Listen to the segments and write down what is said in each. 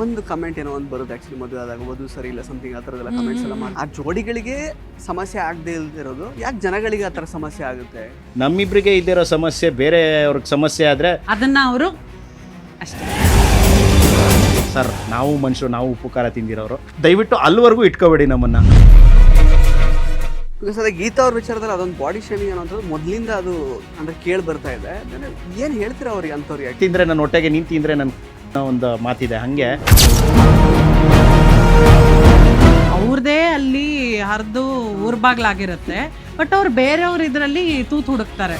ಒಂದು ಕಮೆಂಟ್ ಏನೋ ಒಂದು ಬರುತ್ತೆ ಆಕ್ಚುಲಿ, ಮದುವೆ ಆದಾಗ ವಧು ಸರಿ ಇಲ್ಲ ಸಮಥಿಂಗ್ ಆ ಥರದ್ದೆಲ್ಲ ಕಮೆಂಟ್ಸ್ ಎಲ್ಲ ಮಾಡಿ, ಆ ಜೋಡಿಗಳಿಗೆ ಸಮಸ್ಯೆ ಆಗದೆ ಇಲ್ದಿರೋದು ಯಾಕೆ ಜನಗಳಿಗೆ ಆ ಥರ ಸಮಸ್ಯೆ ಆಗುತ್ತೆ? ನಮ್ಮಿಬ್ರಿಗೆ ಇದ್ದಿರೋ ಸಮಸ್ಯೆ ಬೇರೆಯವ್ರಿಗೆ ಸಮಸ್ಯೆ ಆದರೆ ಅದನ್ನ ಅವರು ಅಷ್ಟೇ. ಸರ್ ನಾವು ಮನುಷ್ಯರು, ನಾವು ಉಪ್ಪು ಖಾರ ತಿಂದಿರೋರು, ದಯವಿಟ್ಟು ಅಲ್ಲಿವರೆಗೂ ಇಟ್ಕೋಬೇಡಿ ನಮ್ಮನ್ನು. ಬಿಕಾಸ್ ಅದೇ ಗೀತಾ ಅವ್ರ ವಿಚಾರದಲ್ಲಿ ಅದೊಂದು ಬಾಡಿ ಶೇಮಿಂಗ್ ಅನ್ನೋಂಥದ್ದು ಮೊದಲಿಂದ ಅದು ಅಂದರೆ ಕೇಳಿ ಬರ್ತಾ ಇದೆ. ಏನು ಹೇಳ್ತೀರಾ ಅವ್ರಿಗೆ ಅಂಥವ್ರಿಗೆ? ತಿಂದರೆ ನನ್ನ ಹೊಟ್ಟೆಗೆ, ನೀನು ತಿಂದರೆ ನನ್ನ ಒಂದು ಮಾತಿದೆ ಹಾಗೆ. ಅವ್ರದೇ ಅಲ್ಲಿ ಹರಿದು ಊರ್ಬಾಗ್ಲಾಗಿರುತ್ತೆ, ಬಟ್ ಅವ್ರು ಬೇರೆಯವ್ರ ಇದರಲ್ಲಿ ತೂತು ಹುಡುಕ್ತಾರೆ.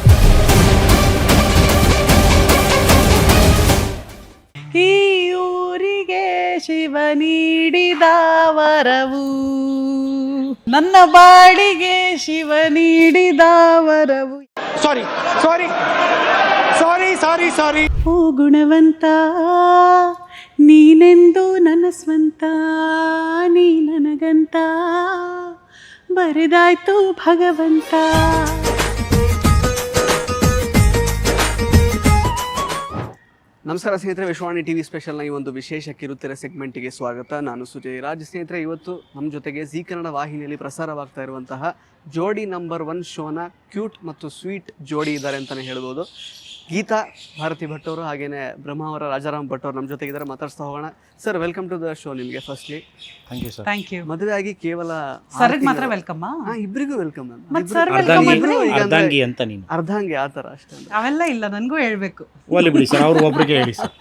ಈ ಊರಿಗೆ ಶಿವ ನೀಡಿದ ವರವು, ನನ್ನ ಬಾಡಿಗೆ ಶಿವ ನೀಡಿದ ವರವು. ಸಾರಿ ಸಾರಿ ಸಾರಿ ಸಾರಿ ಸಾರಿ. ಓ ಗುಣವಂತ ನೀನೆಂದು ನನ್ನ ಸ್ವಂತ, ನೀ ನನಗಂತ ಬರೆದಾಯ್ತು ಭಗವಂತ. ನಮಸ್ಕಾರ ಸ್ನೇಹಿತರೆ, ವಿಶ್ವಾಣಿ ಟಿವಿ ಸ್ಪೆಷಲ್ನ ಈ ಒಂದು ವಿಶೇಷ ಕಿರುತೆರೆ ಸೆಗ್ಮೆಂಟಿಗೆ ಸ್ವಾಗತ. ನಾನು ಸುಜಯ್ ರಾಜ್. ಸ್ನೇಹಿತರೆ, ಇವತ್ತು ನಮ್ಮ ಜೊತೆಗೆ ಜೀ ಕನ್ನಡ ವಾಹಿನಿಯಲ್ಲಿ ಪ್ರಸಾರವಾಗ್ತಾ ಇರುವಂತಹ ಜೋಡಿ ನಂಬರ್ 1 ಶೋನ ಕ್ಯೂಟ್ ಮತ್ತು ಸ್ವೀಟ್ ಜೋಡಿ ಇದ್ದಾರೆ ಅಂತಲೇ ಹೇಳ್ಬೋದು. ಗೀತಾ ಭಾರತಿ ಭಟ್ ಅವರು ಹಾಗೇನೆ ಬ್ರಹ್ಮಾವರ ರಾಜಾರಾಮ್ ಭಟ್ ಅವರು ನಮ್ಮ ಜೊತೆಗಿದ್ದಾರೆ. ಮಾತಾಡ್ಸ್ತಾ ಹೋಗೋಣ. Sir, welcome to the show. ನಿಮಗೆ firstly thank you sir. Thank you. ಮದುವೆ ಆಗಿ ಕೇವಲ ಸರ್ಗೆ ಮಾತ್ರ ವೆಲ್ಕಮ್? ಇಬ್ಬರಿಗೂ ವೆಲ್ಕಮ್. ಅರ್ಧಾಂಗಿ ಅಂತ ನೀನು? ಅರ್ಧಾಂಗಿ ಆ ಥರ ಅಷ್ಟೇ? ಅವೆಲ್ಲ ಇಲ್ಲ, ನನಗೂ ಹೇಳ್ಬೇಕು. ಓಲಿ ಬಿಡಿ ಸರ್, ಅವ್ರು ಒಬ್ರಿಗೆ ಹೇಳಿ ಸರ್.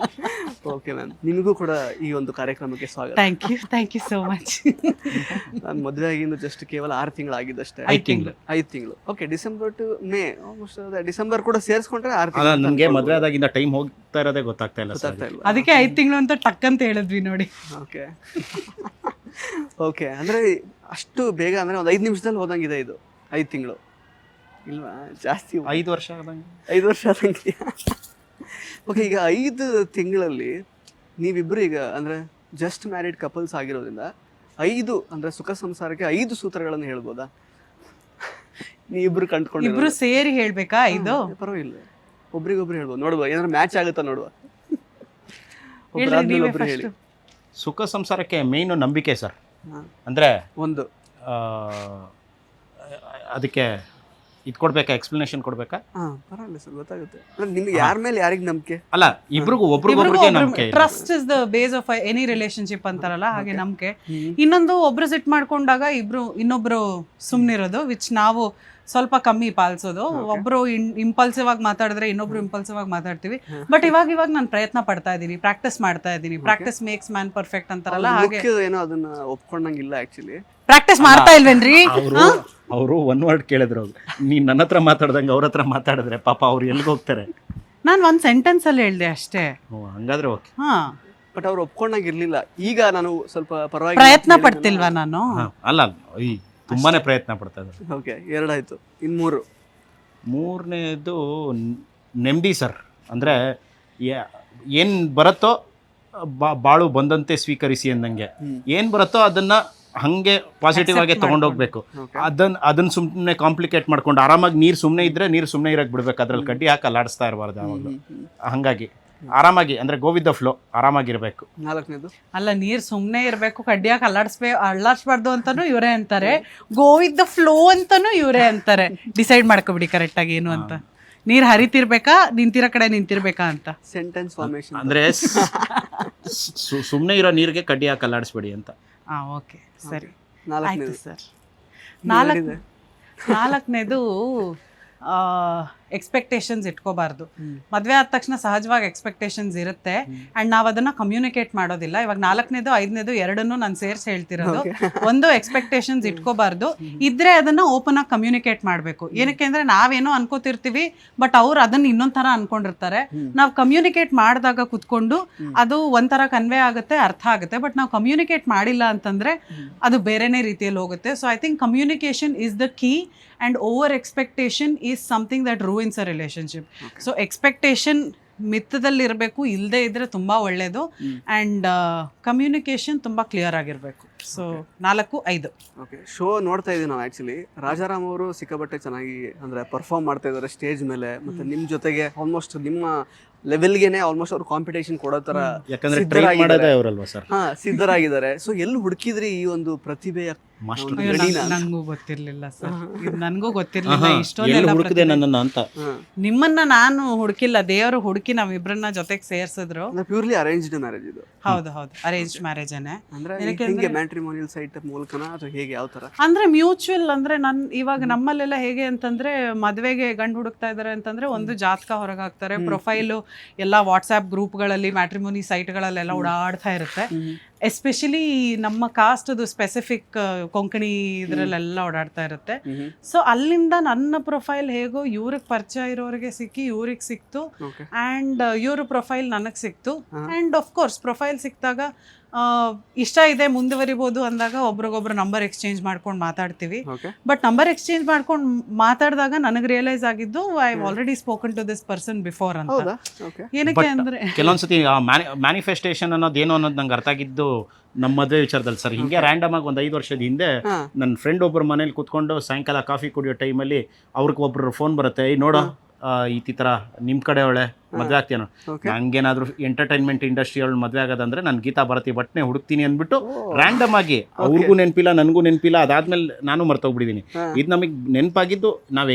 ಓಕೆ ಮ್ಯಾಮ್, ನಿಮಗೂ ಕೂಡ ಈ ಒಂದು ಕಾರ್ಯಕ್ರಮಕ್ಕೆ ಸ್ವಾಗತ. Thank you so much. ನಾನು ಮದುವೆ ಆಗಿಂದು ಜಸ್ಟ್ ಕೇವಲ 6 ತಿಂಗಳಾಗಿದ್ದಷ್ಟೇ. 5 ತಿಂಗಳು. Okay, December to May almost December ಕೂಡ ಸೇರಿಸ್ಕೊಂಡ್ರೆ 6 ತಿಂಗಳು. ನಮಗೆ ಮದುವೆ ಆದಾಗಿಂದ ಟೈಮ್ ಹೋಗ್ತಾ ಇರೋದೇ ಗೊತ್ತಾಗ್ತಾ ಇಲ್ಲ ಸರ್. ಅದಕ್ಕೆ 5 ತಿಂಗಳು ಅಂತ ಟಕ್ ಅಂತ ಹೇಳಿದ್ವಿ ನೋಡಿ. ಓಕೆ ಅಂದ್ರೆ ಅಷ್ಟು ಬೇಗ ಅಂದ್ರೆ ಒಂದು 5 ನಿಮಿಷದಲ್ಲಿ ಹೋದಂಗಿದೆ ಇದು 5 ತಿಂಗಳು ಇಲ್ವಾ? ಜಾಸ್ತಿ 5 ವರ್ಷ ಆದಂಗೆ. 5 ವರ್ಷ ಆದಂಗೆ. ಓಕೆ, ಈಗ 5 ತಿಂಗಳಲ್ಲಿ ನೀವಿಬ್ರು ಈಗ ಅಂದ್ರೆ ಜಸ್ಟ್ ಮ್ಯಾರಿಡ್ ಕಪಲ್ಸ್ ಆಗಿರೋದ್ರಿಂದ 5 ಅಂದ್ರೆ ಸುಖ ಸಂಸಾರಕ್ಕೆ 5 ಸೂತ್ರಗಳನ್ನು ಹೇಳ್ಬೋದಾ? ನೀವಿಬ್ರು ಕಂಡ್ಕೊಂಡು ಇಬ್ರು ಸೇರಿ ಹೇಳ್ಬೇಕಾ? 5 ಪರವಾಗಿಲ್ಲ, ಒಬ್ರಿಗೊಬ್ರು ಹೇಳ್ಬೋದು. ನೋಡುವ ಏನಾದ್ರು ಮ್ಯಾಚ್ ಆಗುತ್ತಾ ನೋಡುವ. ಒಬ್ರು ಹೇಳಿ. ಸುಖ ಸಂಸಾರಕ್ಕೆ ಮೇಯ್ನು ನಂಬಿಕೆ ಸರ್. ಅಂದರೆ ಒಂದು ಅದಕ್ಕೆ ಇದು ಕೊಡ್ಬೇಕಾ, ಎಕ್ಸ್ಪ್ಲನೇಷನ್ ಕೊಡ್ಬೇಕಾ? ಪರವಾಗಿಲ್ಲ ಸರ್, ಗೊತ್ತಾಗುತ್ತೆ. ನಿಮ್ಗೆ ಯಾರ ಮೇಲೆ ಯಾರಿಗೆ ನಂಬಿಕೆ? ಅಲ್ಲ, ಇಬ್ರಿಗೂ ಒಬ್ರಿಗೊಬ್ರಿಗೆ ನಂಬಿಕೆ. Trust is the base of any relationship ಅಂತಾರಲ್ಲ, ಹಾಗೆ ನಂಬಿಕೆ. ಇನ್ನೊಂದು, ಒಬ್ರು ಸಿಟ್ ಮಾಡ್ಕೊಂಡಾಗ ಇನ್ನೊಬ್ರು ಸುಮ್ನಿರೋದು, ವಿಚ್ ನಾವು ಸ್ವಲ್ಪ ಕಮ್ಮಿ ಪಾಲಿಸೋದು. ಒಬ್ರು ಇಂಪಲ್ಸಿವ್ ಆಗಿ ಮಾತಾಡಿದ್ರೆ ಇನ್ನೊಬ್ರು ಇಂಪಲ್ಸಿವ್ ಆಗಿ ಮಾತಾಡ್ತೀವಿ. ಬಟ್ ಇವಾಗ ನಾನು ಪ್ರಯತ್ನ ಪಡ್ತಾ ಇದ್ದೀನಿ, ಪ್ರಾಕ್ಟೀಸ್ ಮಾಡ್ತಾ ಇದ್ದೀನಿ. ಪ್ರಾಕ್ಟೀಸ್ ಮೇಕ್ಸ್ ಮ್ಯಾನ್ ಪರ್ಫೆಕ್ಟ್ ಅಂತಾರಲ್ಲ, ಹಾಗೆ ಏನೋ ಅದನ್ನ ಒಪ್ಕೊಂಡಂಗಿಲ್ಲ. ಆಕ್ಚುಲಿ ಪ್ರಾಕ್ಟೀಸ್ ಮಾಡ್ತಾ ಇಲ್ವೇನ್ರಿ? ಅವರು 1 ವರ್ಡ್ ಕೇಳಿದ್ರು, ನೀನ್ ನನ್ನ ಹತ್ರ ಮಾತಾಡ್ದಂಗೆ ಅವ್ರ ಹತ್ರ ಮಾತಾಡಿದ್ರೆ ಪಾಪ ಅವ್ರು ಎಲ್ಲಿಗೆ ಹೋಗ್ತಾರೆ? ನಾನು 1 ಸೆಂಟೆನ್ಸ್ ಅಲ್ಲಿ ಹೇಳ್ದೆ ಅಷ್ಟೇ. ಹಂಗಾದ್ರೆ ಓಕೆ. ಬಟ್ ಅವ್ರು ಒಪ್ಕೊಂಡಂಗಿರ್ಲಿಲ್ಲ. ಈಗ ನಾನು ಸ್ವಲ್ಪ ಪರವಾಗಿ ಪ್ರಯತ್ನ ಪಡ್ತಿಲ್ವಾ ನಾನು? ಅಲ್ಲ, ತುಂಬಾನೇ ಪ್ರಯತ್ನ ಪಡ್ತಾ ಇದ್ದಾರೆ. ಓಕೆ, 2 ಆಯ್ತು. ಇನ್ನು 3ನೇದು ನೆಮ್ಮದಿ ಸರ್. ಅಂದರೆ ಏನು ಬರುತ್ತೋ ಬಾಳು ಬಂದಂತೆ ಸ್ವೀಕರಿಸಿ ಅಂದಂಗೆ. ಏನು ಬರುತ್ತೋ ಅದನ್ನ ಹಂಗೆ ಪಾಸಿಟಿವ್ ಆಗಿ ತೊಗೊಂಡೋಗ್ಬೇಕು. ಅದನ್ನ ಸುಮ್ಮನೆ ಕಾಂಪ್ಲಿಕೇಟ್ ಮಾಡ್ಕೊಂಡು ಆರಾಮಾಗಿ ನೀರು ಸುಮ್ಮನೆ ಇದ್ರೆ ನೀರು ಸುಮ್ಮನೆ ಇರಕ್ಕೆ ಬಿಡ್ಬೇಕು. ಅದ್ರಲ್ಲಿ ಕಡ್ಡಿ ಹಾಕಿ ಅಲ್ಲಾಡಿಸ್ತಾ ಇರಬಾರ್ದು ಯಾವಾಗಲೂ. ಹಂಗಾಗಿ ಆರಾಮಾಗಿ ಅಂದ್ರೆ ಗೋ ವಿತ್ ದ ಫ್ಲೋ, ಆರಾಮಾಗಿರ್ಬೇಕು. 4ನೇದು ಅಲ್ಲ, ನೀರ್ ಸುಮ್ನೆ ಇರ್ಬೇಕು, ಕಡ್ಡಿಯಾಗಿ ಅಲ್ಲಾಡ್ಸ್ಬಾರ್ದು ಅಂತಾನು ಇವರೇ ಅಂತಾರೆ, ಗೋ ವಿತ್ ದ ಫ್ಲೋ ಅಂತಾನು ಇವರೇ ಅಂತಾರೆ. ಡಿಸೈಡ್ ಮಾಡ್ಕೊಬಿಡಿ ಕರೆಕ್ಟ್ ಆಗಿ ಏನು ಅಂತ. ನೀರ್ ಹರಿತಿರ್ಬೇಕಾ, ನಿಂತಿರೋ ಕಡೆ ನಿಂತಿರ್ಬೇಕಾ ಅಂತ. ಸೆಂಟೆನ್ಸ್ ಫಾರ್ಮೇಶನ್ ಅಂದ್ರೆ ಸುಮ್ಮನೆ ಇರೋ ನೀರಿಗೆ ಕಡ್ಡಿ ಹಾಕಿ ಅಲ್ಲಾಡಿಸ್ಬೇಡಿ ಅಂತ. ಓಕೆ, ಸರಿ, 4ನೇದು ಆಯ್ತು ಸರ್. 4ನೇದು ಎಕ್ಸ್ಪೆಕ್ಟೇಷನ್ಸ್ ಇಟ್ಕೋಬಾರ್ದು. ಮದುವೆ ಆದ ತಕ್ಷಣ ಸಹಜವಾಗಿ ಎಕ್ಸ್ಪೆಕ್ಟೇಷನ್ಸ್ ಇರುತ್ತೆ, ಅಂಡ್ ನಾವು ಅದನ್ನ ಕಮ್ಯುನಿಕೇಟ್ ಮಾಡೋದಿಲ್ಲ. ಇವಾಗ 4ನೇದು 5ನೇದು ಎರಡನ್ನೂ ನಾನು ಸೇರಿಸಿ ಹೇಳ್ತಿರೋದು. ಒಂದು, ಎಕ್ಸ್ಪೆಕ್ಟೇಷನ್ಸ್ ಇಟ್ಕೋಬಾರ್ದು. ಇದ್ರೆ ಅದನ್ನ ಓಪನ್ ಆಗಿ ಕಮ್ಯುನಿಕೇಟ್ ಮಾಡಬೇಕು. ಏನಕ್ಕೆ ಅಂದ್ರೆ ನಾವೇನೋ ಅನ್ಕೋತಿರ್ತೀವಿ, ಬಟ್ ಅವ್ರು ಅದನ್ನ ಇನ್ನೊಂದ್ ತರ ಅನ್ಕೊಂಡಿರ್ತಾರೆ. ನಾವು ಕಮ್ಯುನಿಕೇಟ್ ಮಾಡಿದಾಗ ಕುತ್ಕೊಂಡು ಅದು ಒಂಥರ ಕನ್ವೆ ಆಗುತ್ತೆ, ಅರ್ಥ ಆಗುತ್ತೆ. ಬಟ್ ನಾವು ಕಮ್ಯುನಿಕೇಟ್ ಮಾಡಿಲ್ಲ ಅಂತಂದ್ರೆ ಅದು ಬೇರೆನೇ ರೀತಿಯಲ್ಲಿ ಹೋಗುತ್ತೆ. So I think communication is the key, and over expectation is something that ruins a relationship. So expectation ಮಿತ್ತದಲ್ಲಿರಬೇಕು, ಇಲ್ಲದೆ ಇದ್ರೆ ತುಂಬಾ ಒಳ್ಳೇದು. ಅಂಡ್ ಕಮ್ಯುನಿಕೇಶನ್ ತುಂಬಾ ಕ್ಲಿಯರ್ ಆಗಿರ್ಬೇಕು. ಸೊ 4-5. ಓಕೆ, ಶೋ ನೋಡ್ತಾ ಇದೀವಿ ನಾವು. ಆಕ್ಚುಲಿ ರಾಜಾರಾಮ್ ಅವರು ಸಿಕ್ಕಾಪಟ್ಟೆ ಚೆನ್ನಾಗಿ ಅಂದ್ರೆ ಪರ್ಫಾರ್ಮ್ ಮಾಡ್ತಾ ಇದ್ದಾರೆ ಸ್ಟೇಜ್ ಮೇಲೆ, ಮತ್ತೆ ನಿಮ್ ಜೊತೆಗೆ ಆಲ್ಮೋಸ್ಟ್ ನಿಮ್ಮ ಲೆವೆಲ್ಗೆನೆ ಆಲ್ಮೋಸ್ಟ್ ಅವ್ರು ಕಾಂಪಿಟೇಷನ್ ಕೊಡೋ ತರ ಯಾಕಂದ್ರೆ ಟ್ರೈನ್ ಮಾಡೋದೇ ಅವರಲ್ವಾ ಸರ್. ಸಿದ್ಧರಾಗಿದ್ದಾರೆ. ಸೊ ಎಲ್ಲಿ ಹುಡುಕಿದ್ರಿ ಈ ಒಂದು ಪ್ರತಿಭೆಯ ಮಾಸ್ಟರ್ ನಂಗೂ ಗೊತ್ತಿರ್ಲಿಲ್ಲ ಸರ್, ಇದು ನನಗೂ ಗೊತ್ತಿರ್ಲಿಲ್ಲ ಎಲ್ಲಿ ಇಷ್ಟೊಂದೆಲ್ಲ ಹುಡುಕಿದೆ ನನ್ನನ್ನು ಅಂತ. ನಿಮ್ಮನ್ನ ನಾನು ಹುಡುಕಿಲ್ಲ, ದೇವರು ಹುಡುಕಿ ನಾವಿಬ್ರನ್ನ ಜೊತೆಗೆ ಸೇರ್ಸಿದ್ರು. ಪ್ಯೂರ್ಲಿ ಅರೇಂಜ್ಡ್ ಮ್ಯಾರೇಜ್ ಇದು? ಹೌದು ಅರೇಂಜ್ ಮ್ಯಾರೇಜನೇ. ಅಂದ್ರೆ ಹಿಂಗೆ ಮ್ಯಾಟ್ರಿಮೋನಿಯಲ್ ಸೈಟ್ ಮೂಲಕನಾ ಅಥವಾ ಹೇಗೆ, ಯಾವ ತರ? ಅಂದ್ರೆ ಮ್ಯೂಚುವಲ್, ಅಂದ್ರೆ ಇವಾಗ ನಮ್ಮಲ್ಲೆಲ್ಲ ಹೇಗೆ ಅಂತಂದ್ರೆ ಮದ್ವೆಗೆ ಗಂಡು ಹುಡುಕ್ತಾ ಇದಾರೆ ಅಂತಂದ್ರೆ ಒಂದು ಜಾತಕ ಹೊರಗಾಕ್ತಾರೆ, ಪ್ರೊಫೈಲು ಎಲ್ಲ ವಾಟ್ಸ್ಆ್ಯಪ್ ಗ್ರೂಪ್ಗಳಲ್ಲಿ ಮ್ಯಾಟ್ರಿಮೋನಿ ಸೈಟ್ಗಳಲ್ಲೆಲ್ಲ ಓಡಾಡ್ತಾ ಇರುತ್ತೆ. ಎಸ್ಪೆಷಲಿ ನಮ್ಮ ಕಾಸ್ಟ್ದು ಸ್ಪೆಸಿಫಿಕ್ ಕೊಂಕಣಿ ಇದ್ರಲ್ಲೆಲ್ಲ ಓಡಾಡ್ತಾ ಇರುತ್ತೆ. ಸೊ ಅಲ್ಲಿಂದ ನನ್ನ ಪ್ರೊಫೈಲ್ ಹೇಗೋ ಇವ್ರಿಗೆ ಪರಿಚಯ ಇರೋರಿಗೆ ಸಿಕ್ಕಿ ಇವ್ರಿಗೆ ಸಿಕ್ತು, ಆ್ಯಂಡ್ ಇವ್ರ ಪ್ರೊಫೈಲ್ ನನಗೆ ಸಿಕ್ತು. ಆ್ಯಂಡ್ ಆಫ್ ಕೋರ್ಸ್ ಪ್ರೊಫೈಲ್ ಸಿಕ್ಕಿದಾಗ ಇಷ್ಟ ಇದೆ ಮುಂದುವರಿಬೋದು ಅಂದಾಗ ಒಬ್ರಿಗೊಬ್ರು ನಂಬರ್ ಎಕ್ಸ್ಚೇಂಜ್ ಮಾಡ್ಕೊಂಡು ಮಾತಾಡ್ತೀವಿ. ಬಟ್ ನಂಬರ್ ಎಕ್ಸ್ಚೇಂಜ್ ಮಾಡ್ಕೊಂಡು ಮಾತಾಡಿದಾಗ ನನಗೆ ರಿಯಲೈಸ್ ಆಗಿದ್ದು I have already spoken to this person before ಅಂತ. ಏನಕ್ಕೆ ಅಂದ್ರೆ ಕೆಲವೊಂದ್ಸತಿ ಮ್ಯಾನಿಫೆಸ್ಟೇಷನ್ ಅನ್ನೋದೇನು ಅನ್ನೋದು ನಂಗೆ ಅರ್ಥ ಆಗಿದ್ದು ನಮ್ಮ ಮದುವೆ ವಿಚಾರದಲ್ಲಿ ಸರ್. ಹಿಂಗೆ ರ್ಯಾಂಡಮ್ ಆಗಿ ಒಂದು 5 ವರ್ಷದ ಹಿಂದೆ ನನ್ನ ಫ್ರೆಂಡ್ ಒಬ್ಬರು ಮನೇಲಿ ಕೂತ್ಕೊಂಡು ಸಾಯಂಕಾಲ ಕಾಫಿ ಕುಡಿಯೋ ಟೈಮಲ್ಲಿ ಅವ್ರಿಗೆ ಒಬ್ರು ಫೋನ್ ಬರುತ್ತೆ, ನೋಡೋ ಈ ಥರ ನಿಮ್ಮ ಕಡೆ ಒಳ್ಳೆ ಮದುವೆ ಆಗ್ತೀನೋ, ನಂಗೇನಾದ್ರೂ ಎಂಟರ್ಟೈನ್ಮೆಂಟ್ ಇಂಡಸ್ಟ್ರಿ ಅವಳು ಮದುವೆ ಆಗೋದಂದ್ರೆ ನಾನು ಗೀತಾ ಭಾರತಿ ಭಟ್ನೆ ಹುಡುಕ್ತೀನಿ ಅಂದ್ಬಿಟ್ಟು ರ್ಯಾಂಡಮ್ ಆಗಿ ಅವ್ರಿಗೂ ನೆನಪಿಲ್ಲ ನನಗೂ ನೆನಪಿಲ್ಲ. ಅದಾದ್ಮೇಲೆ ನಾನು ಮರ್ತೋಗ್ಬಿಟ್ಟಿದ್ದೀನಿ. ಇದು ನಮಗೆ ನೆನಪಾಗಿದ್ದು ನಾವು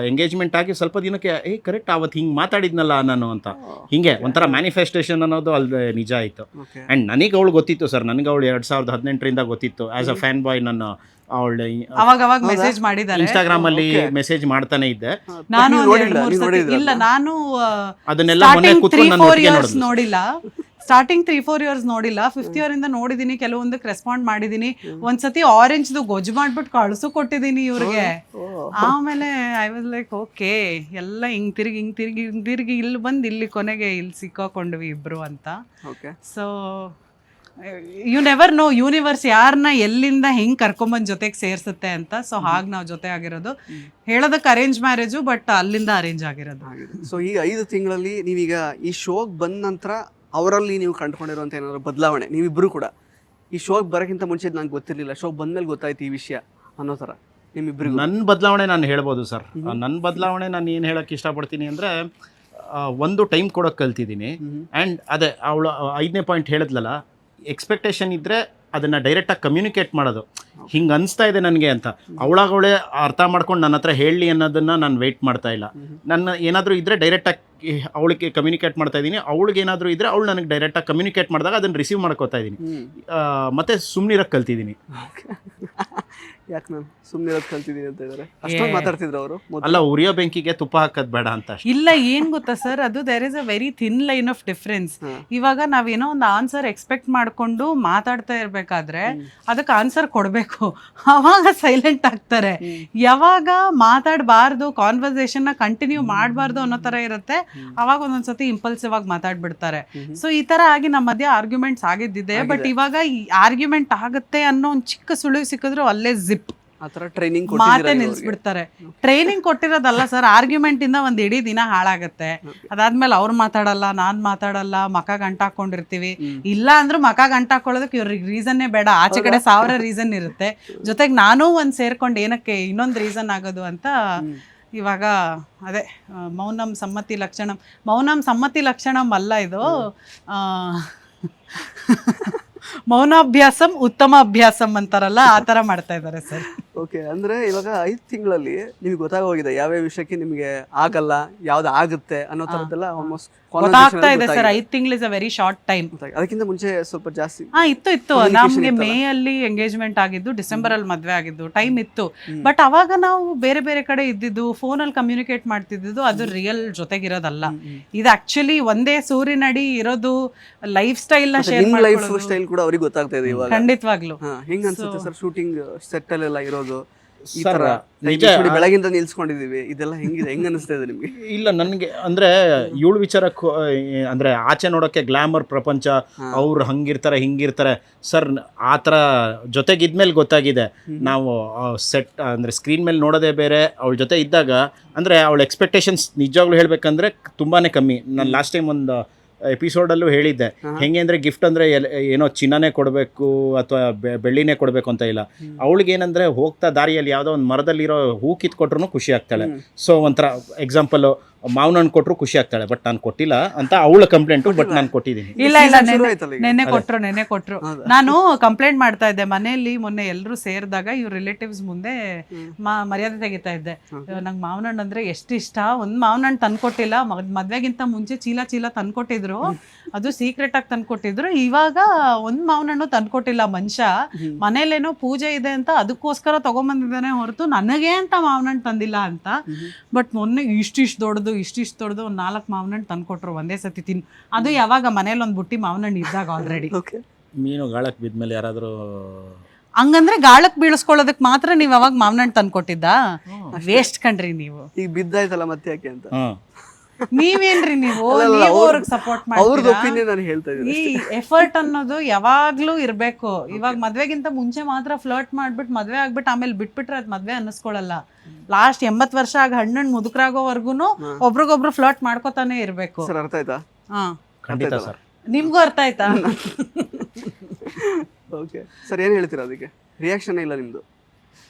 ಎಂಗೇಜ್ಮೆಂಟ್ ಆಗಿ ಸ್ವಲ್ಪ ದಿನಕ್ಕೆ ಕರೆಕ್ಟ್ ಅವತ್ತು ಹಿಂಗೆ ಮಾತಾಡಿದ್ನಲ್ಲ ನಾನು ಅಂತ. ಹಿಂಗೆ ಒಂಥರ ಮ್ಯಾನಿಫೆಸ್ಟೇಷನ್ ಅನ್ನೋದು ಅಲ್ಲಿ ನಿಜ ಆಯಿತು. ಆ್ಯಂಡ್ ನನಗೆ ಅವಳು ಗೊತ್ತಿತ್ತು ಸರ್, ನನಗೆ ಅವಳು 2018ರಿಂದ ಗೊತ್ತಿತ್ತು. ಆಸ್ ಅ ಫ್ಯಾನ್ ಬಾಯ್ ನಾನು ಅವಳು ಅವಾಗ ಮೆಸೇಜ್ ಮಾಡಿದ್ದಾರೆ, ಇನ್ಸ್ಟಾಗ್ರಾಮ್ ಅಲ್ಲಿ ಮೆಸೇಜ್ ಮಾಡ್ತಾನೆ ಇದ್ದೆ. ನಾನು ಇಲ್ಲ, ನಾನು ಅದನ್ನೆಲ್ಲ ಮೊನ್ನೆ ಕೂತ್ಕೊಂಡು ನಾನು ನೋಡಿಲ್ಲ. ಸ್ಟಾರ್ಟಿಂಗ್ 3-4 ಇಯರ್ಸ್ ನೋಡಿಲ್ಲ, 5th ಇಯರ್ ಇಂದ ನೋಡಿದೀನಿ, ಕೆಲವೊಂದಕ್ಕೆ ರೆಸ್ಪಾಂಡ್ ಮಾಡಿದೀನಿ. ಒಂದ್ಸತಿ ಆರೆಂಜ್ದು ಗೊಜ್ಜು ಮಾಡ್ಬಿಟ್ಟು ಕಳ್ಸು ಕೊಟ್ಟಿದ್ದೀನಿ ಇವ್ರಿಗೆ. ಆಮೇಲೆ ಐ ವಾಸ್ ಲೈಕ್ ಓಕೆ, ಎಲ್ಲ ಹಿಂಗ್ ತಿರುಗಿ ಇಲ್ಲಿ ಬಂದು ಇಲ್ಲಿ ಕೊನೆಗೆ ಇಲ್ಲಿ ಸಿಕ್ಕಾಕೊಂಡ್ವಿ ಇಬ್ರು ಅಂತ. So you never know universe ಯಾರನ್ನ ಎಲ್ಲಿಂದ ಹೆಂಗ್ ಕರ್ಕೊಂಬಂದ್ ಜೊತೆಗೆ ಸೇರ್ಸುತ್ತೆ ಅಂತ. ಸೊ ಹಾಗೆ ನಾವು ಜೊತೆ ಆಗಿರೋದು. ಹೇಳೋದಕ್ಕೆ ಅರೇಂಜ್ ಮ್ಯಾರೇಜು, ಬಟ್ ಅಲ್ಲಿಂದ ಅರೇಂಜ್ ಆಗಿರೋದು. ಸೊ ಈ 5 ತಿಂಗಳಲ್ಲಿ ನೀವೀಗ ಈ ಶೋಗೆ ಬಂದ ನಂತರ ಅವರಲ್ಲಿ ನೀವು ಕಂಡುಕೊಂಡಿರುವಂಥ ಏನಾದ್ರು ಬದಲಾವಣೆ, ನೀವಿಬ್ರು ಕೂಡ ಈ ಶೋಗೆ ಬರೋಕ್ಕಿಂತ ಮುಂಚೆ ನಂಗೆ ಗೊತ್ತಿರಲಿಲ್ಲ, ಶೋಗೆ ಬಂದ್ಮೇಲೆ ಗೊತ್ತಾಯ್ತು ಈ ವಿಷಯ ಅನ್ನೋ ಥರ ನಿಮ್ಮಿಬ್ಬರಿಗೂ? ನನ್ನ ಬದಲಾವಣೆ ನಾನು ಹೇಳ್ಬೋದು ಸರ್. ನನ್ನ ಬದಲಾವಣೆ ನಾನು ಏನು ಹೇಳೋಕ್ಕೆ ಇಷ್ಟಪಡ್ತೀನಿ ಅಂದರೆ, ಒಂದು ಟೈಮ್ ಕೊಡೋಕೆ ಕಲ್ತಿದ್ದೀನಿ. ಆ್ಯಂಡ್ ಅದೇ ಅವಳು 5ನೇ ಪಾಯಿಂಟ್ ಹೇಳಿದ್ಲಲ್ಲ, ಎಕ್ಸ್ಪೆಕ್ಟೇಷನ್ ಇದ್ದರೆ ಅದನ್ನು ಡೈರೆಕ್ಟಾಗಿ ಕಮ್ಯುನಿಕೇಟ್ ಮಾಡೋದು. ಹಿಂಗೆ ಅನಿಸ್ತಾ ಇದೆ ನನಗೆ ಅಂತ ಅವಳಾಗವಳೆ ಅರ್ಥ ಮಾಡ್ಕೊಂಡು ನನ್ನ ಹತ್ರ ಹೇಳಲಿ ಅನ್ನೋದನ್ನು ನಾನು ವೆಯ್ಟ್ ಮಾಡ್ತಾ ಇಲ್ಲ. ನನ್ನ ಏನಾದರೂ ಇದ್ದರೆ ಡೈರೆಕ್ಟಾಗಿ ಅವಳಿಗೆ ಕಮ್ಯುನಿಕೇಟ್ ಮಾಡ್ತಾ ಇದ್ದೀನಿ, ಅವಳಿಗೆ ಏನಾದರೂ ಇದ್ದರೆ ಅವಳು ನನಗೆ ಡೈರೆಕ್ಟಾಗಿ ಕಮ್ಯುನಿಕೇಟ್ ಮಾಡಿದಾಗ ಅದನ್ನು ರಿಸೀವ್ ಮಾಡ್ಕೋತಾ ಇದ್ದೀನಿ. ಮತ್ತು ಸುಮ್ಮನಿರೋಕ್ಕೆ ಕಲ್ತಿದ್ದೀನಿ. ಯಾಕೆ ನಾನು ಸುಮ್ಮನಿರೋದು ಕಲ್ತಿದ್ದೀನಿ ಅಂತ ಹೇಳಿದ್ರೆ ಅಷ್ಟೊಂದು ಮಾತಾಡ್ತಿದ್ರು ಅವರು? ಅಲ್ಲ, ಉರಿಯೋ ಬೆಂಕಿಗೆ ತುಪ್ಪ ಹಾಕೋದು ಬೇಡ ಅಂತ. ಇಲ್ಲ, ಏನ್ ಗೊತ್ತಾ ಸರ್, ಅದು there is a very thin line of difference. ಇವಾಗ ನಾವೇನೋ ಒಂದು ಆನ್ಸರ್ ಎಕ್ಸ್ಪೆಕ್ಟ್ ಮಾಡ್ಕೊಂಡು ಮಾತಾಡ್ತಾ ಇರ್ಬೇಕಾದ್ರೆ ಅದಕ್ಕೆ ಆನ್ಸರ್ ಕೊಡ್ಬೇಕು, ಅವಾಗ ಸೈಲೆಂಟ್ ಆಗ್ತಾರೆ. ಯಾವಾಗ ಮಾತಾಡಬಾರ್ದು, ಕಾನ್ವರ್ಸೇಷನ್ ನ ಕಂಟಿನ್ಯೂ ಮಾಡಬಾರ್ದು ಅನ್ನೋ ತರ ಇರುತ್ತೆ, ಅವಾಗ ಒಂದೊಂದ್ಸತಿ ಇಂಪಲ್ಸಿವ್ ಆಗಿ ಮಾತಾಡ್ಬಿಡ್ತಾರೆ. ಸೊ ಈ ತರ ಆಗಿ ನಮ್ಮ ಮಧ್ಯೆ ಆರ್ಗ್ಯುಮೆಂಟ್ಸ್ ಆಗಿದ್ದಿದೆ. ಬಟ್ ಇವಾಗ ಈ ಆರ್ಗ್ಯುಮೆಂಟ್ ಆಗುತ್ತೆ ಅನ್ನೋ ಒಂದು ಚಿಕ್ಕ ಸುಳಿವು ಸಿಕ್ಕಿದ್ರು ಅಲ್ಲೇ ಜಿಪ್ ಮಾತೆ ನಿಲ್ಸ್ಬಿಡ್ತಾರೆ. ಟ್ರೈನಿಂಗ್ ಕೊಟ್ಟಿರೋದಲ್ಲ ಸರ್, ಆರ್ಗ್ಯುಮೆಂಟ್ ಇಂದ ಒಂದ್ ಇಡೀ ದಿನ ಹಾಳಾಗತ್ತೆ. ಅದಾದ್ಮೇಲೆ ಅವ್ರು ಮಾತಾಡಲ್ಲ, ನಾನ್ ಮಾತಾಡಲ್ಲ, ಮಕ ಗಂಟಾಕೊಂಡಿರ್ತೀವಿ. ಇಲ್ಲ ಅಂದ್ರೂ ಮಕ ಗಂಟಾಕೊಳ್ಳೋದಕ್ಕೆ ಇವ್ರಿಗೆ ರೀಸನ್ನೇ ಬೇಡ, ಆಚೆ ಕಡೆ 1000 ರೀಸನ್ ಇರುತ್ತೆ. ಜೊತೆಗೆ ನಾನೂ ಒಂದ್ ಸೇರ್ಕೊಂಡು ಏನಕ್ಕೆ ಇನ್ನೊಂದು ರೀಸನ್ ಆಗೋದು ಅಂತ ಇವಾಗ ಅದೇ ಮೌನಂ ಸಮ್ಮತಿ ಲಕ್ಷಣಂ. ಮೌನಂ ಸಮ್ಮತಿ ಲಕ್ಷಣಂ ಅಲ್ಲ ಇದು, ಮೌನಾಭ್ಯಾಸಂ ಉತ್ತಮ ಅಭ್ಯಾಸಂ ಅಂತಾರಲ್ಲ, ಆ ತರ ಮಾಡ್ತಾ ಇದ್ದಾರೆ ಸರ್. ಓಕೆ, ಅಂದ್ರೆ ಇವಾಗ 5 ತಿಂಗಳಲ್ಲಿ ನಿಮ್ಗೆ ಗೊತ್ತಾಗೋಗಿದೆ ಯಾವ್ಯಾವ ವಿಷಯಕ್ಕೆ ನಿಮ್ಗೆ ಆಗಲ್ಲ, ಯಾವ್ದು ಆಗುತ್ತೆ ಅನ್ನೋ ತರದ್ದೆಲ್ಲ ಆಲ್ಮೋಸ್ಟ್ ಗೊತ್ತಾಗ್ತಾ ಇದೆ ಸರ್. 5 ತಿಂಗಳು is a very short time. ಅದಕ್ಕಿಂತ ಮುಂಚೆ ಸ್ವಲ್ಪ ಜಾಸ್ತಿ ಇತ್ತು. ನಮ್ಗೆ ಮೇ ಅಲ್ಲಿ ಎಂಗೇಜ್ಮೆಂಟ್ ಆಗಿದ್ದು, ಡಿಸೆಂಬರ್ ಅಲ್ಲಿ ಮದ್ವೆ ಆಗಿದ್ದು, ಟೈಮ್ ಇತ್ತು. ಬಟ್ ಅವಾಗ ನಾವು ಬೇರೆ ಬೇರೆ ಕಡೆ ಇದ್ದಿದ್ದು, ಫೋನಲ್ಲಿ ಕಮ್ಯುನಿಕೇಟ್ ಮಾಡ್ತಿದ್ದು, ಅದು ರಿಯಲ್ ಜೊತೆಗಿರೋದಲ್ಲ. ಇದು ಆಕ್ಚುಲಿ ಒಂದೇ ಸೂರಿನಡಿ ಇರೋದು, ಲೈಫ್ ಸ್ಟೈಲ್ ನ ಶೇರ್ ಲೈಫ್ ಸ್ಟೈಲ್ ಕೂಡ ಅವ್ರಿಗೆ ಗೊತ್ತಾಗ್ತಾ ಇದೆ ಇವಾಗ. ಖಂಡಿತವಾಗ್ಲು ಹೆಂಗ್ ಅನ್ಸುತ್ತೆ ಸರ್ ಶೂಟಿಂಗ್ ಸೆಟ್ ಅಲ್ಲೆಲ್ಲ ಇರೋದು? ಈ ತರ ಬೆಳಗಿಂದ ನಿಲ್ಸ್ಕೊಂಡಿದೀವಿ, ಇದೆಲ್ಲ ಹೆಂಗಿದೆ, ಹೆಂಗ್ ಅನಿಸ್ತಾ ಇದೆ ನಿಮ್ಗೆ? ಇಲ್ಲ, ನನಗೆ ಅಂದ್ರೆ ಇವಳು ವಿಚಾರಕ್ಕೆ ಅಂದ್ರೆ ಆಚೆ ನೋಡೋಕೆ ಗ್ಲಾಮರ್ ಪ್ರಪಂಚ, ಅವ್ರು ಹಂಗಿರ್ತಾರೆ ಹಿಂಗಿರ್ತಾರೆ ಸರ್. ಆ ಥರ ಜೊತೆಗಿದ್ಮೇಲೆ ಗೊತ್ತಾಗಿದೆ, ನಾವು ಸೆಟ್ ಅಂದ್ರೆ ಸ್ಕ್ರೀನ್ ಮೇಲೆ ನೋಡೋದೇ ಬೇರೆ, ಅವಳ ಜೊತೆ ಇದ್ದಾಗ ಅಂದ್ರೆ ಅವಳ ಎಕ್ಸ್ಪೆಕ್ಟೇಷನ್ಸ್ ನಿಜವಾಗ್ಲೂ ಹೇಳ್ಬೇಕಂದ್ರೆ ತುಂಬಾನೇ ಕಮ್ಮಿ. ನಾನು ಲಾಸ್ಟ್ ಟೈಮ್ ಒಂದು ಎಪಿಸೋಡಲ್ಲೂ ಹೇಳಿದ್ದೆ, ಹೆಂಗೆ ಅಂದರೆ ಗಿಫ್ಟ್ ಅಂದರೆ ಏನೋ ಚಿನ್ನನೇ ಕೊಡಬೇಕು ಅಥವಾ ಬೆಳ್ಳಿನೇ ಕೊಡಬೇಕು ಅಂತ ಇಲ್ಲ. ಅವಳಿಗೆ ಏನಂದರೆ ಹೋಗ್ತಾ ದಾರಿಯಲ್ಲಿ ಯಾವುದೋ ಒಂದು ಮರದಲ್ಲಿರೋ ಹೂ ಕಿತ್ಕೊಟ್ರು ಖುಷಿ ಆಗ್ತಾಳೆ. ಸೊ ಒಂಥರ ಎಕ್ಸಾಂಪಲು ಮಾವಿನ ಹಣ್ಣು ಕೊಟ್ಟರು ಖುಷಿ ಆಗ್ತಾಳೆ, ಬಟ್ ನಾನು ಕೊಟ್ಟಿಲ್ಲ ಅಂತ ಅವಳ ಕಂಪ್ಲೇಂಟು, ಬಟ್ ನಾನು ಕೊಟ್ಟಿದ್ದೀನಿ. ಇಲ್ಲ ನೆನ್ನೆ ಕೊಟ್ರು. ನಾನು ಕಂಪ್ಲೇಂಟ್ ಮಾಡ್ತಾ ಇದ್ದೆ ಮನೆಯಲ್ಲಿ ಮೊನ್ನೆ ಎಲ್ಲರೂ ಸೇರಿದಾಗ ಇವ್ರ ರಿಲೇಟಿವ್ಸ್ ಮುಂದೆ ಮರ್ಯಾದೆ ತೆಗಿತಾ ಇದ್ದೆ. ನಂಗೆ ಮಾವಿನ ಹಣ್ಣು ಅಂದ್ರೆ ಎಷ್ಟು ಇಷ್ಟ, ಒಂದು ಮಾವಿನ ಹಣ್ಣು ತಂದ್ಕೊಟ್ಟಿಲ್ಲ, ಮದ್ವೆಗಿಂತ ಮುಂಚೆ ಚೀಲ ತಂದ್ಕೊಟ್ಟಿದ್ರು, ಅದು ಸೀಕ್ರೆಟ್ ಆಗಿ ತಂದ್ಕೊಟ್ಟಿದ್ರು. ಇವಾಗ ಒಂದ್ ಮಾವಿನ ಹಣ್ಣು ತಂದ್ಕೊಟ್ಟಿಲ್ಲ ಮನುಷ್ಯ, ಮನೇಲೇನೋ ಪೂಜೆ ಇದೆ ಅಂತ ಅದಕ್ಕೋಸ್ಕರ ತಗೊಂಬಂದಿದ್ದಾನೆ ಹೊರತು ನನಗೆ ಅಂತ ಮಾವಿನ ಹಣ್ಣು ತಂದಿಲ್ಲ ಅಂತ. ಬಟ್ ಮೊನ್ನೆ ಇಷ್ಟಿಷ್ಟು ದೊಡ್ಡದು ಒಂದು 4 ಮಾವಿನ ಹಣ್ಣು ತಂದ್ಕೊಟ್ರು ಒಂದೇ ಸತಿ ತಿನ್. ಅದು ಯಾವಾಗ ಮನೇಲಿ ಒಂದು ಬುಟ್ಟಿ ಮಾವಿನ ಹಣ್ಣು ಇದ್ದಾಗ ಆಲ್ರೆಡಿ. ಮೀನು ಗಾಳಕ್ಕೆ ಬಿದ್ಮೇಲೆ ಯಾರಾದರೂ ಹಂಗಂದ್ರೆ ಗಾಳಕ್ ಬೀಳಿಸ್ಕೊಳ್ಳೋದಕ್ ಮಾತ್ರ ನೀವ್ ಅವಾಗ ಮಾವಿನ ಹಣ್ಣು ತಂದ್ಕೊಟ್ಟಿದ್ದ? ವೇಸ್ಟ್ ಕಣ್ರಿ ನೀವು. ಈಗ ಬಿದ್ದಾಯ್ತಲ್ಲ ಮತ್ತೆ ಯಾಕೆ ಅಂತ. ನೀವೇನ್ರಿ ನೀವು ಅವ್ರಿಗೆ ಸಪೋರ್ಟ್ ಮಾಡ್ತೀರಾ? ಈ ಎಫರ್ಟ್ ಅನ್ನೋದು ಯಾವಾಗ್ಲೂ ಇರ್ಬೇಕು. ಇವಾಗ ಮದ್ವೆಗಿಂತ ಮುಂಚೆ ಮಾತ್ರ ಫ್ಲರ್ಟ್ ಮಾಡ್ಬಿಟ್ಟು ಮದ್ವೆ ಆಗ್ಬಿಟ್ಟು ಆಮೇಲೆ ಬಿಟ್ಬಿಟ್ರೆ ಅದ್ ಮದ್ವೆ ಅನ್ನಿಸ್ಕೊಳಲ್ಲ. ಲಾಸ್ಟ್ 80 ವರ್ಷ ಆಗ ಹಣ್ಣು ಮುದುಕರಾಗೋವರ್ಗುನು ಒಬ್ರಿಗೊಬ್ರು ಫ್ಲರ್ಟ್ ಮಾಡ್ಕೋತಾನೆ ಇರ್ಬೇಕು. ಅರ್ಥ ಆಯ್ತಾ? ಹಾ, ಖಂಡಿತ ಸರ್. ನಿಮ್ಗೂ ಅರ್ಥ ಆಯ್ತಾ? ಓಕೆ ಸರ್, ಏನ್ ಹೇಳ್ತೀರಾ ಅದಕ್ಕೆ? ರಿಯಾಕ್ಷನ್ ಇಲ್ಲ ನಿಮ್ದು?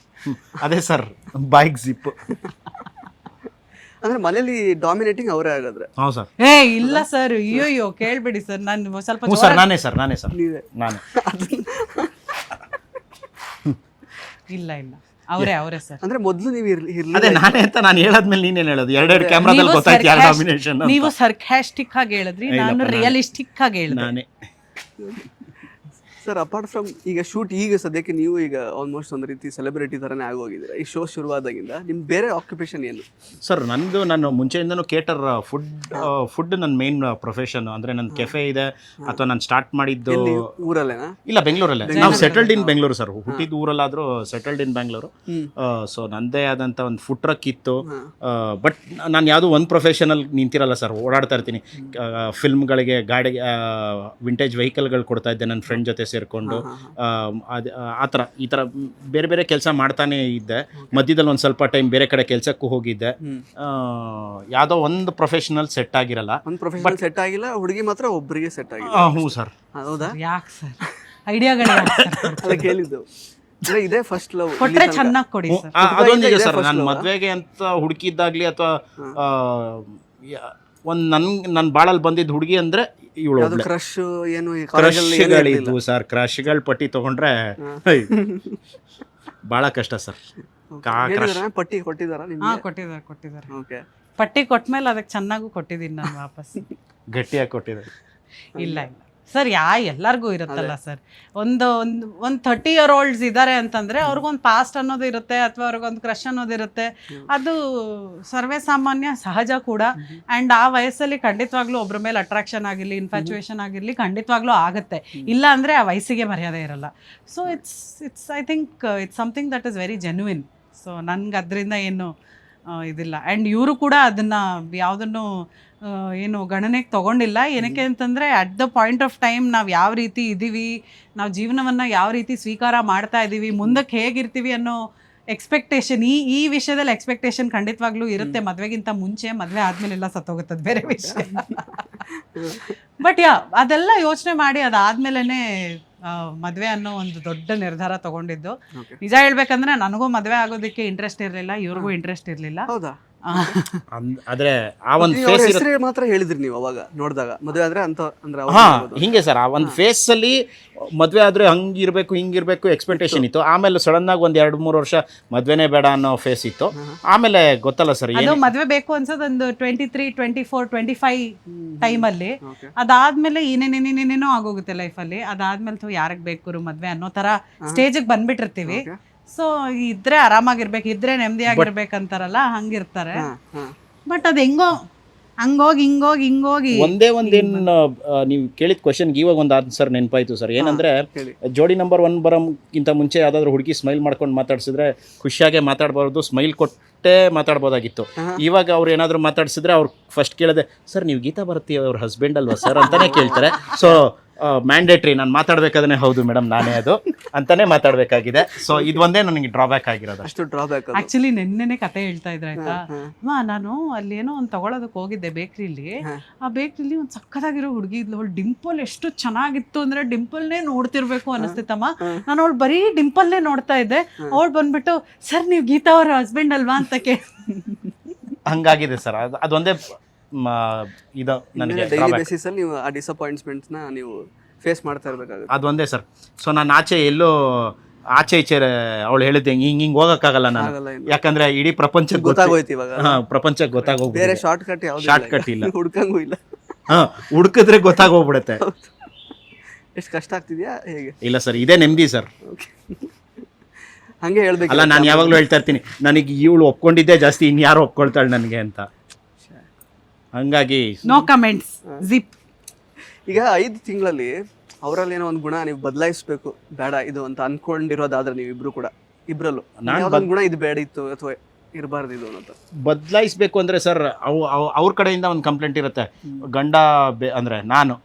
ಅದೇ ಸರ್, ಬೈಕ್ ಜಿಪ್ ಅಂದ್ರೆ ಮನೇಲಿ ಡಾಮಿನೇಟಿಂಗ್ ಅವರೇ ಆಗಾದ್ರೆ? ಹೌದು ಸರ್. ಇಲ್ಲ ಸರ್, ಅಯ್ಯೋ ಕೇಳ್ಬೇಡಿ ಸರ್, ನಾನು ಸ್ವಲ್ಪ ಸರ್ ನಾನೇ ಇಲ್ಲ ಅವರೇ ಸರ್. ಅಂದ್ರೆ ಮೊದಲು ನೀವು ಅದೇ ನಾನೇ ಅಂತ ನಾನು ಹೇಳಾದ್ಮೇಲೆ ನೀನೇನು ಹೇಳೋದು? ಎರಡೆರಡು ಕ್ಯಾಮ್ರಾದಲ್ಲಿ ಗೊತ್ತಾಯ್ತು ಯಾರು ಡಾಮಿನೇಷನ್. ನೀವು ಸರ್ಕಾಸ್ಟಿಕ್ ಆಗಿ ಹೇಳಿದ್ರಿ, ನಾನು ರಿಯಲಿಸ್ಟಿಕ್ ಆಗಿ ಹೇಳಿದೆ. ನಾನೇ ಸರ್, ಅಪಾರ್ಟ್ ಫ್ರಮ್ ಈಗ ಶೂಟ್, ಈಗ ಸದ್ಯಕ್ಕೆ ನೀವು ಈಗ ಆಲ್ಮೋಸ್ಟ್ ಒಂದು ರೀತಿ ಸೆಲೆಬ್ರಿಟಿ ಥರನೇ ಆಗೋಗಿದ್ದೀರಾ. ಈ ಶೋ ಶುರುವಾದಾಗಿಂದ ನಿಮ್ಮ ಬೇರೆ ಆಕ್ಯುಪೇಷನ್ ಏನು? ಸರ್, ನಾನು ಮುಂಚೆಯಿಂದನೂ ಕೇಟರ್, ಫುಡ್ ನನ್ನ ಮೇನ್ ಪ್ರೊಫೆಷನ್. ಅಂದರೆ ನನ್ನ ಕೆಫೆ ಇದೆ, ಅಥವಾ ನಾನು ಸ್ಟಾರ್ಟ್ ಮಾಡಿದ್ದು ಊರಲ್ಲೇನಾ? ಇಲ್ಲ, ಬೆಂಗಳೂರಲ್ಲೇ. ನಾವು ಸೆಟಲ್ಡ್ ಇನ್ ಬೆಂಗಳೂರು ಸರ್, ಹುಟ್ಟಿದ ಊರಲ್ಲಾದರೂ ಸೆಟಲ್ಡ್ ಇನ್ ಬೆಂಗಳೂರು. ಸೊ ನನ್ನದೇ ಆದಂಥ ಒಂದು ಫುಡ್ ಟ್ರಕ್ ಇತ್ತು. ಬಟ್ ನಾನು ಯಾವುದೋ ಒಂದು ಪ್ರೊಫೆಷನಲ್ಲಿ ನಿಂತಿರಲ್ಲ ಸರ್, ಓಡಾಡ್ತಾ ಇರ್ತೀನಿ. ಫಿಲ್ಮ್ಗಳಿಗೆ ಗಾಡಿಗೆ ವಿಂಟೇಜ್ ವೆಹಿಕಲ್ಗಳು ಕೊಡ್ತಾ ಇದ್ದೆ ನನ್ನ ಫ್ರೆಂಡ್ ಜೊತೆ ಸೇರಿಕೊಂಡು. ಈ ಥರ ಬೇರೆ ಬೇರೆ ಕೆಲಸ ಮಾಡ್ತಾನೆ ಇದ್ದೆ. ಮಧ್ಯದಲ್ಲಿ ಒಂದು ಸ್ವಲ್ಪ ಟೈಮ್ ಬೇರೆ ಕಡೆ ಕೆಲಸಕ್ಕೂ ಹೋಗಿದ್ದೆ. ಯಾವುದೋ ಒಂದು ಪ್ರೊಫೆಷನಲ್ ಸೆಟ್ ಆಗಿರಲ್ಲ. ಒಂದು ಪ್ರೊಫೆಷನಲ್ ಸೆಟ್ ಆಗಿಲ್ಲ, ಹುಡುಗಿ ಮಾತ್ರ ಒಬ್ಬರಿಗೆ ಸೆಟ್ ಆಗಿಲ್ಲ. ಹ್ಞೂ ಸರ್. ಹೌದಾ? ಯಾಕೆ ಸರ್ ಐಡಿಯಾಗಳು ಅಲ್ಲ ಕೇಳಿದ್ದು ಇದೇ ಫಸ್ಟ್ ಲವ್ ಕೊಟ್ರೆ ಚೆನ್ನಾಗಿ ಕೊಡಿ ಸರ್. ಅದೊಂದಿದೆ ಸರ್. ನಾನು ಮದುವೆಗೆ ಅಂತ ಹುಡುಕಿದ್ದಾಗ್ಲಿ ಅಥವಾ ಒಂದು ನನ್ನ ಬಾಳಲ್ಲಿ ಬಂದಿದ್ದ ಹುಡುಗಿ ಅಂದ್ರೆ ಇವಳು. ಕ್ರಶ್ ಏನು? ಕ್ರಶ್ಗಳಿದ್ವು ಸರ್. ಕ್ರಶ್ಗಳ ಪಟ್ಟಿ ತಗೊಂಡ್ರೆ ಬಹಳ ಕಷ್ಟ ಸರ್. ಪಟ್ಟಿ ಕೊಟ್ಟಿದಾರ? ಕೊಟ್ಟಿದ್ದಾರೆ. ಪಟ್ಟಿ ಕೊಟ್ಮೇಲೆ ಅದಕ್ಕೆ ಚೆನ್ನಾಗೂ ಕೊಟ್ಟಿದ್ದೀನಿ ನಾನು ವಾಪಸ್. ಗಟ್ಟಿಯಾಗಿ ಕೊಟ್ಟಿದ್ದಾರೆ? ಇಲ್ಲ ಸರ್, ಎಲ್ಲರಿಗೂ ಇರುತ್ತಲ್ಲ ಸರ್. ಒಂದು 30 year olds ಇದ್ದಾರೆ ಅಂತಂದ್ರೆ ಅವ್ರಿಗೊಂದು ಪಾಸ್ಟ್ ಅನ್ನೋದು ಇರುತ್ತೆ, ಅಥವಾ ಅವ್ರಿಗೊಂದು ಕ್ರಶ್ ಅನ್ನೋದು ಇರುತ್ತೆ. ಅದು ಸರ್ವೇ ಸಾಮಾನ್ಯ, ಸಹಜ ಕೂಡ. ಆ್ಯಂಡ್ ಆ ವಯಸ್ಸಲ್ಲಿ ಖಂಡಿತವಾಗ್ಲೂ ಒಬ್ಬರ ಮೇಲೆ ಅಟ್ರಾಕ್ಷನ್ ಆಗಿರಲಿ, ಇನ್ಫ್ಯಾಚುಯೇಷನ್ ಆಗಿರಲಿ, ಖಂಡಿತವಾಗ್ಲೂ ಆಗುತ್ತೆ. ಇಲ್ಲ ಅಂದರೆ ಆ ವಯಸ್ಸಿಗೆ ಮರ್ಯಾದೆ ಇರಲ್ಲ. So it's I think it's something that is very genuine. So ನನಗೆ ಅದರಿಂದ ಏನು ಇದಿಲ್ಲ. ಆ್ಯಂಡ್ ಇವರು ಕೂಡ ಅದನ್ನು ಯಾವುದನ್ನು ಏನು ಗಣನೆಗೆ ತೊಗೊಂಡಿಲ್ಲ. ಏನಕ್ಕೆ ಅಂತಂದರೆ at the point of time ನಾವು ಯಾವ ರೀತಿ ಇದ್ದೀವಿ, ನಾವು ಜೀವನವನ್ನು ಯಾವ ರೀತಿ ಸ್ವೀಕಾರ ಮಾಡ್ತಾ ಇದ್ದೀವಿ, ಮುಂದಕ್ಕೆ ಹೇಗಿರ್ತೀವಿ ಅನ್ನೋ ಎಕ್ಸ್ಪೆಕ್ಟೇಷನ್, ಈ ವಿಷಯದಲ್ಲಿ ಎಕ್ಸ್ಪೆಕ್ಟೇಷನ್ ಖಂಡಿತವಾಗ್ಲೂ ಇರುತ್ತೆ. ಮದುವೆಗಿಂತ ಮುಂಚೆ, ಮದುವೆ ಆದಮೇಲೆಲ್ಲ ಸತ್ತೋಗುತ್ತದೆ, ಬೇರೆ ವಿಷಯ. ಬಟ್ ಅದೆಲ್ಲ ಯೋಚನೆ ಮಾಡಿ ಅದಾದ್ಮೇಲೆ ಮದುವೆ ಅನ್ನೋ ಒಂದು ದೊಡ್ಡ ನಿರ್ಧಾರ ತಗೊಂಡಿದ್ದು. ನಿಜ ಹೇಳ್ಬೇಕಂದ್ರೆ ನನಗೂ ಮದುವೆ ಆಗೋದಕ್ಕೆ ಇಂಟ್ರೆಸ್ಟ್ ಇರಲಿಲ್ಲ, ಇವ್ರಿಗೂ ಇಂಟ್ರೆಸ್ಟ್ ಇರಲಿಲ್ಲ. ಆದ್ರೆ ಆ ಒಂದು ಫೇಸ್ ಮಾತ್ರ ಹೇಳಿದ್ರಿ ನೀವು ಅವಾಗ ನೋಡಿದಾಗ, ಮದುವೆ ಆದ್ರೆ ಅಂತ ಅಂದ್ರೆ ಹಿಂಗೆ ಸರ್. ಆ ಒಂದು ಫೇಸ್ ಅಲ್ಲಿ ಮದುವೆ ಆದ್ರೆ ಹಂಗಿರ್ಬೇಕು ಹಿಂಗಿರ್ಬೇಕು ಎಕ್ಸ್ಪೆಕ್ಟೇಷನ್ ಇತ್ತು. ಆಮೇಲೆ ಸಡನ್ ಆಗಿ ಒಂದ್ 2-3 ವರ್ಷ ಮದ್ವೆನೇ ಬೇಡ ಅನ್ನೋ ಫೇಸ್ ಇತ್ತು. ಆಮೇಲೆ ಗೊತ್ತಲ್ಲ ಸರ್, ಅದು ಮದ್ವೆ ಬೇಕು ಅನ್ಸೋದು ಒಂದು 23, 24, 25 ಟೈಮಲ್ಲಿ. ಅದಾದ್ಮೇಲೆ ಏನೇನೇನೇನೇನೋ ಆಗೋಗುತ್ತೆ ಲೈಫಲ್ಲಿ. ಅದಾದ್ಮೇಲೆ ಯಾರಿಗೆ ಬೇಕು ಮದ್ವೆ ಅನ್ನೋ ತರ ಸ್ಟೇಜಿಗೆ ಬಂದ್ಬಿಟ್ಟಿರ್ತೀವಿ. ಸೊ ಇದ್ರೆ ಆರಾಮಾಗಿರ್ಬೇಕು, ಇದ್ರೆ ನೆಮ್ಮದಿಯಾಗಿರ್ಬೇಕಂತಾರಲ್ಲ, ಹಂಗಿರ್ತಾರೆ. ಬಟ್ ಅದು ಹೆಂಗೋ ಹಿಂಗೋಗಿ ಒಂದೇ ಒಂದೇನು ನೀವು ಕೇಳಿದ ಕ್ವಶನ್ಗೆ ಇವಾಗ ಒಂದು ಆನ್ಸರ್ ನೆನಪಾಯ್ತು ಸರ್. ಏನಂದ್ರೆ ಜೋಡಿ ನಂಬರ್ 1 ಬರೋಕ್ಕಿಂತ ಮುಂಚೆ ಯಾವ್ದಾದ್ರು ಹುಡುಗಿ ಸ್ಮೈಲ್ ಮಾಡ್ಕೊಂಡು ಮಾತಾಡ್ಸಿದ್ರೆ ಖುಷಿಯಾಗೆ ಮಾತಾಡ್ಬಾರ್ದು, ಸ್ಮೈಲ್ ಕೊಟ್ಟೆ ಮಾತಾಡ್ಬೋದಾಗಿತ್ತು. ಇವಾಗ ಅವ್ರು ಏನಾದ್ರು ಮಾತಾಡ್ಸಿದ್ರೆ ಅವ್ರು ಫಸ್ಟ್ ಕೇಳಿದೆ, ಸರ್ ನೀವು ಗೀತಾ ಭಾರತಿ ಅವ್ರ ಹಸ್ಬೆಂಡ್ ಅಲ್ವಾ ಸರ್ ಅಂತಾನೆ ಕೇಳ್ತಾರೆ. ಸೊ ಮ್ಯಾಂಡೇಟ್ರಿ ನಾನು ಮಾತಾಡ್ಬೇಕಾದ್ರೆ ಹೌದು ಮೇಡಮ್ ನಾನೇ ಅದು ಅಂತಾನೆ ಮಾತಾಡ್ಬೇಕಾಗಿದೆ. ಸೊ ಇದು ಒಂದೇ ನನಗೆ ಡ್ರಾಬ್ಯಾಕ್ ಆಗಿರೋದು. ಅಷ್ಟು ಡ್ರಾಬ್ಯಾಕ್. ಆಕ್ಚುಲಿ ನೆನ್ನೆನೆ ಕತೆ ಹೇಳ್ತಾ ಇದ್ರ ಆಯ್ತಾ, ಅಮ್ಮ ನಾನು ಅಲ್ಲಿ ಏನೋ ಒಂದು ತಗೊಳೋದಕ್ಕೆ ಹೋಗಿದ್ದೆ ಬೇಕ್ರಿಲಿ. ಆ ಬೇಕ್ರಿಲಿ ಒಂದು ಸಕ್ಕತ್ತಾಗಿರೋ ಹುಡುಗಿ ಇದ್ಲು, ಅವಳು ಡಿಂಪಲ್ ಎಷ್ಟು ಚೆನ್ನಾಗಿತ್ತು ಅಂದ್ರೆ ಡಿಂಪಲ್ನೇ ನೋಡ್ತಿರ್ಬೇಕು ಅನಿಸ್ತಿತ್ತಮ್ಮ. ನಾನು ಅವಳು ಬರೀ ಡಿಂಪಲ್ನೇ ನೋಡ್ತಾ ಇದ್ದೆ. ಅವಳು ಬಂದ್ಬಿಟ್ಟು ಸರ್ ನೀವು ಗೀತಾ ಅವ್ರ ಹಸ್ಬೆಂಡ್ ಅಲ್ವಾ ಅಂತ ಹಂಗಾಗಿದೆ ಸರ್. ಅದೊಂದೇ ಇದು ನನಗೆ ಡೈಲಿ ಬೇಸಿಸ್ ಅಲ್ಲಿ ನೀವು ಆ ಡಿಸಪಾಯಿಂಟ್ಮೆಂಟ್ಸ್ ನ ನೀವು ಫೇಸ್ ಮಾಡ್ತಾ ಇರಬೇಕಾಗುತ್ತೆ. ಅದೊಂದೇ ಸರ್. ಸೊ ನಾನು ಎಲ್ಲೋ ಆಚೆ ಈಚೆ ಅವಳು ಹೇಳಿದ್ದೆ ಹಿಂಗೆ ಹೋಗಕ್ಕಾಗಲ್ಲ ನಾನು, ಯಾಕಂದ್ರೆ ಇಡೀ ಪ್ರಪಂಚಕ್ಕೆ ಗೊತ್ತಾಗೋಯ್ತು ಇವಾಗ. ಪ್ರಪಂಚಕ್ಕೆ ಗೊತ್ತಾಗೋಗ್ಬಿಡುತ್ತೆ. ಬೇರೆ ಶಾರ್ಟ್ ಕಟ್ ಯಾವ್ದು ಶಾರ್ಟ್ ಕಟ್ ಇಲ್ಲ, ಹುಡ್ಕಂಗೂ ಇಲ್ಲ. ಹುಡುಕಿದ್ರೆ ಗೊತ್ತಾಗೋಗ್ಬಿಡುತ್ತೆ. ಎಷ್ಟು ಕಷ್ಟ ಆಗ್ತಿದ್ಯಾ ಹೇಗೆ? ಇಲ್ಲ ಸರ್, ಇದೇ ನೆಮ್ಮದಿ ಸರ್. ಹಂಗೆ ಹೇಳ್ಬೇಕು. ಅಲ್ಲ, ನಾನು ಯಾವಾಗಲೂ ಹೇಳ್ತಾ ಇರ್ತೀನಿ, ನನಗೆ ಇವಳು ಒಪ್ಕೊಂಡಿದ್ದೆ ಜಾಸ್ತಿ, ಇನ್ಯಾರು ಒಪ್ಕೊಳ್ತಾಳೆ ನನಗೆ ಅಂತ. ಹಂಗಾಗಿ ನೋ ಕಮೆಂಟ್ಸ್ ಜಿಪ್. ಈಗ 5 ತಿಂಗಳಲ್ಲಿ ಅವರಲ್ಲಿ ಏನೋ ಒಂದು ಗುಣ ನೀವು ಬದಲಾಯಿಸ್ಬೇಕು ಬೇಡ ಇದು ಅಂತ ಅನ್ಕೊಂಡಿರೋದಾದ್ರೆ ನೀವು ಇಬ್ರಲ್ಲೂ ಒಂದು ಗುಣ ಇದು ಬೇಡ ಇತ್ತು ಅಥವಾ ಇರಬಾರ್ದು ಇದು ಅಂತ ಬದಲಾಯಿಸ್ಬೇಕು ಅಂದ್ರೆ ಸರ್, ಅವ್ರ ಕಡೆಯಿಂದ ಒಂದು ಕಂಪ್ಲೇಂಟ್ ಇರುತ್ತೆ. ಗಂಡ ಅಂದ್ರೆ ನಾನು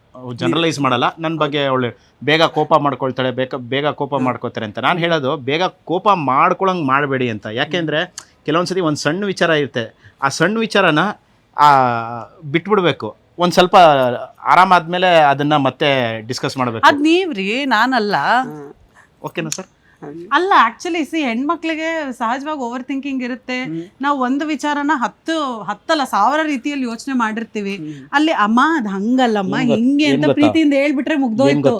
ಜನರಲೈಸ್ ಮಾಡಲ್ಲ, ನನ್ನ ಬಗ್ಗೆ ಅವಳು ಬೇಗ ಕೋಪ ಮಾಡ್ಕೊಳ್ತಾಳೆ, ಬೇಗ ಕೋಪ ಮಾಡ್ಕೋತಾರೆ ಅಂತ. ನಾನು ಹೇಳೋದು ಬೇಗ ಕೋಪ ಮಾಡ್ಕೊಳಂಗೆ ಮಾಡಬೇಡಿ ಅಂತ. ಯಾಕೆಂದರೆ ಕೆಲವೊಂದ್ಸತಿ ಒಂದು ಸಣ್ಣ ವಿಚಾರ ಇರುತ್ತೆ, ಆ ಸಣ್ಣ ವಿಚಾರನ ಬಿಟ್ಬಿಡ್ಬೇಕು. ಒಂದು ಸ್ವಲ್ಪ ಆರಾಮಾದ್ಮೇಲೆ ಅದನ್ನ ಮತ್ತೆ ಡಿಸ್ಕಸ್ ಮಾಡಬೇಕು. ಅದ್ ನೀವ್ರಿ, ನಾನಲ್ಲ. ಓಕೆನಾ ಸರ್? ಅಲ್ಲ, ಆಕ್ಚುಲಿ ಹೆಣ್ಮಕ್ಳಿಗೆ ಸಹಜವಾಗಿ ಓವರ್ ಥಿಂಕಿಂಗ್ ಇರುತ್ತೆ. ನಾವು ಒಂದು ವಿಚಾರನ ಹತ್ತಲ್ಲ 1000 ರೀತಿಯಲ್ಲಿ ಯೋಚನೆ ಮಾಡಿರ್ತೀವಿ. ಅಲ್ಲಿ ಅಮ್ಮ ಅದ್ ಹಂಗಲ್ಲಮ್ಮ ಹಿಂಗೆ ಅಂತ ಪ್ರೀತಿಯಿಂದ ಹೇಳ್ಬಿಟ್ರೆ ಮುಗ್ದೋಯ್ತು.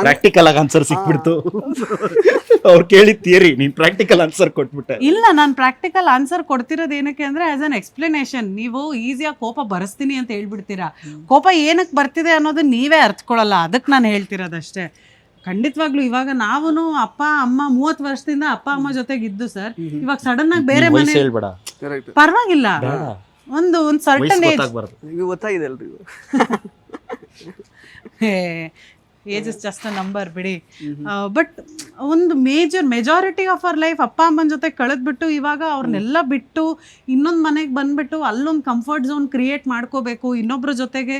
ಪ್ರಾಕ್ಟಿಕಲ್ ಆಗಿ ಆನ್ಸರ್ ಸಿಕ್ಬಿಡ್ತು. ಅವ್ರು ಕೇಳಿದ ಥಿಯರಿ, ನೀನ್ ಪ್ರಾಕ್ಟಿಕಲ್ ಆನ್ಸರ್ ಕೊಟ್ಬಿಟ್ಟೆ. ಇಲ್ಲ, ನಾನು ಪ್ರಾಕ್ಟಿಕಲ್ ಆನ್ಸರ್ ಕೊಡ್ತಿರೋದು ಏನಕ್ಕೆ ಅಂದ್ರೆ ಆಸ್ ಅನ್ ಎಕ್ಸ್ಪ್ಲನೇಷನ್. ನೀವು ಈಸಿಯಾಗಿ ಕೋಪ ಬರೆಸ್ತೀನಿ ಅಂತ ಹೇಳ್ಬಿಡ್ತೀರಾ. ಕೋಪ ಏನಕ್ಕೆ ಬರ್ತಿದೆ ಅನ್ನೋದು ನೀವೇ ಅರ್ಥಕೊಳ್ಳಲ್ಲ, ಅದಕ್ಕೆ ನಾನು ಹೇಳ್ತಿರೋದಷ್ಟೇ. ಖಂಡಿತವಾಗ್ಲೂ ಇವಾಗ ನಾವು ಅಪ್ಪ ಅಮ್ಮ 30 ವರ್ಷದಿಂದ ಅಪ್ಪ ಅಮ್ಮ ಜೊತೆಗಿದ್ದು ಸರ್, ಇವಾಗ ಸಡನ್ ಆಗಿ ಬೇರೆ ಮನೆ ಪರವಾಗಿಲ್ಲ, ಒಂದು ಸರ್ಟನ್ ಗೊತ್ತಾಗಿದೆ ಅಲ್ರಿ. Age is just a number ಬಿಡಿ. ಬಟ್ ಒಂದು ಮೆಜಾರಿಟಿ ಆಫ್ ಅವರ್ ಲೈಫ್ ಅಪ್ಪ ಅಮ್ಮನ ಜೊತೆ ಕಳೆದ್ಬಿಟ್ಟು ಇವಾಗ ಅವ್ರನ್ನೆಲ್ಲ ಬಿಟ್ಟು ಇನ್ನೊಂದು ಮನೆಗೆ ಬಂದ್ಬಿಟ್ಟು ಅಲ್ಲೊಂದು ಕಂಫರ್ಟ್ ಝೋನ್ ಕ್ರಿಯೇಟ್ ಮಾಡ್ಕೋಬೇಕು, ಇನ್ನೊಬ್ರ ಜೊತೆಗೆ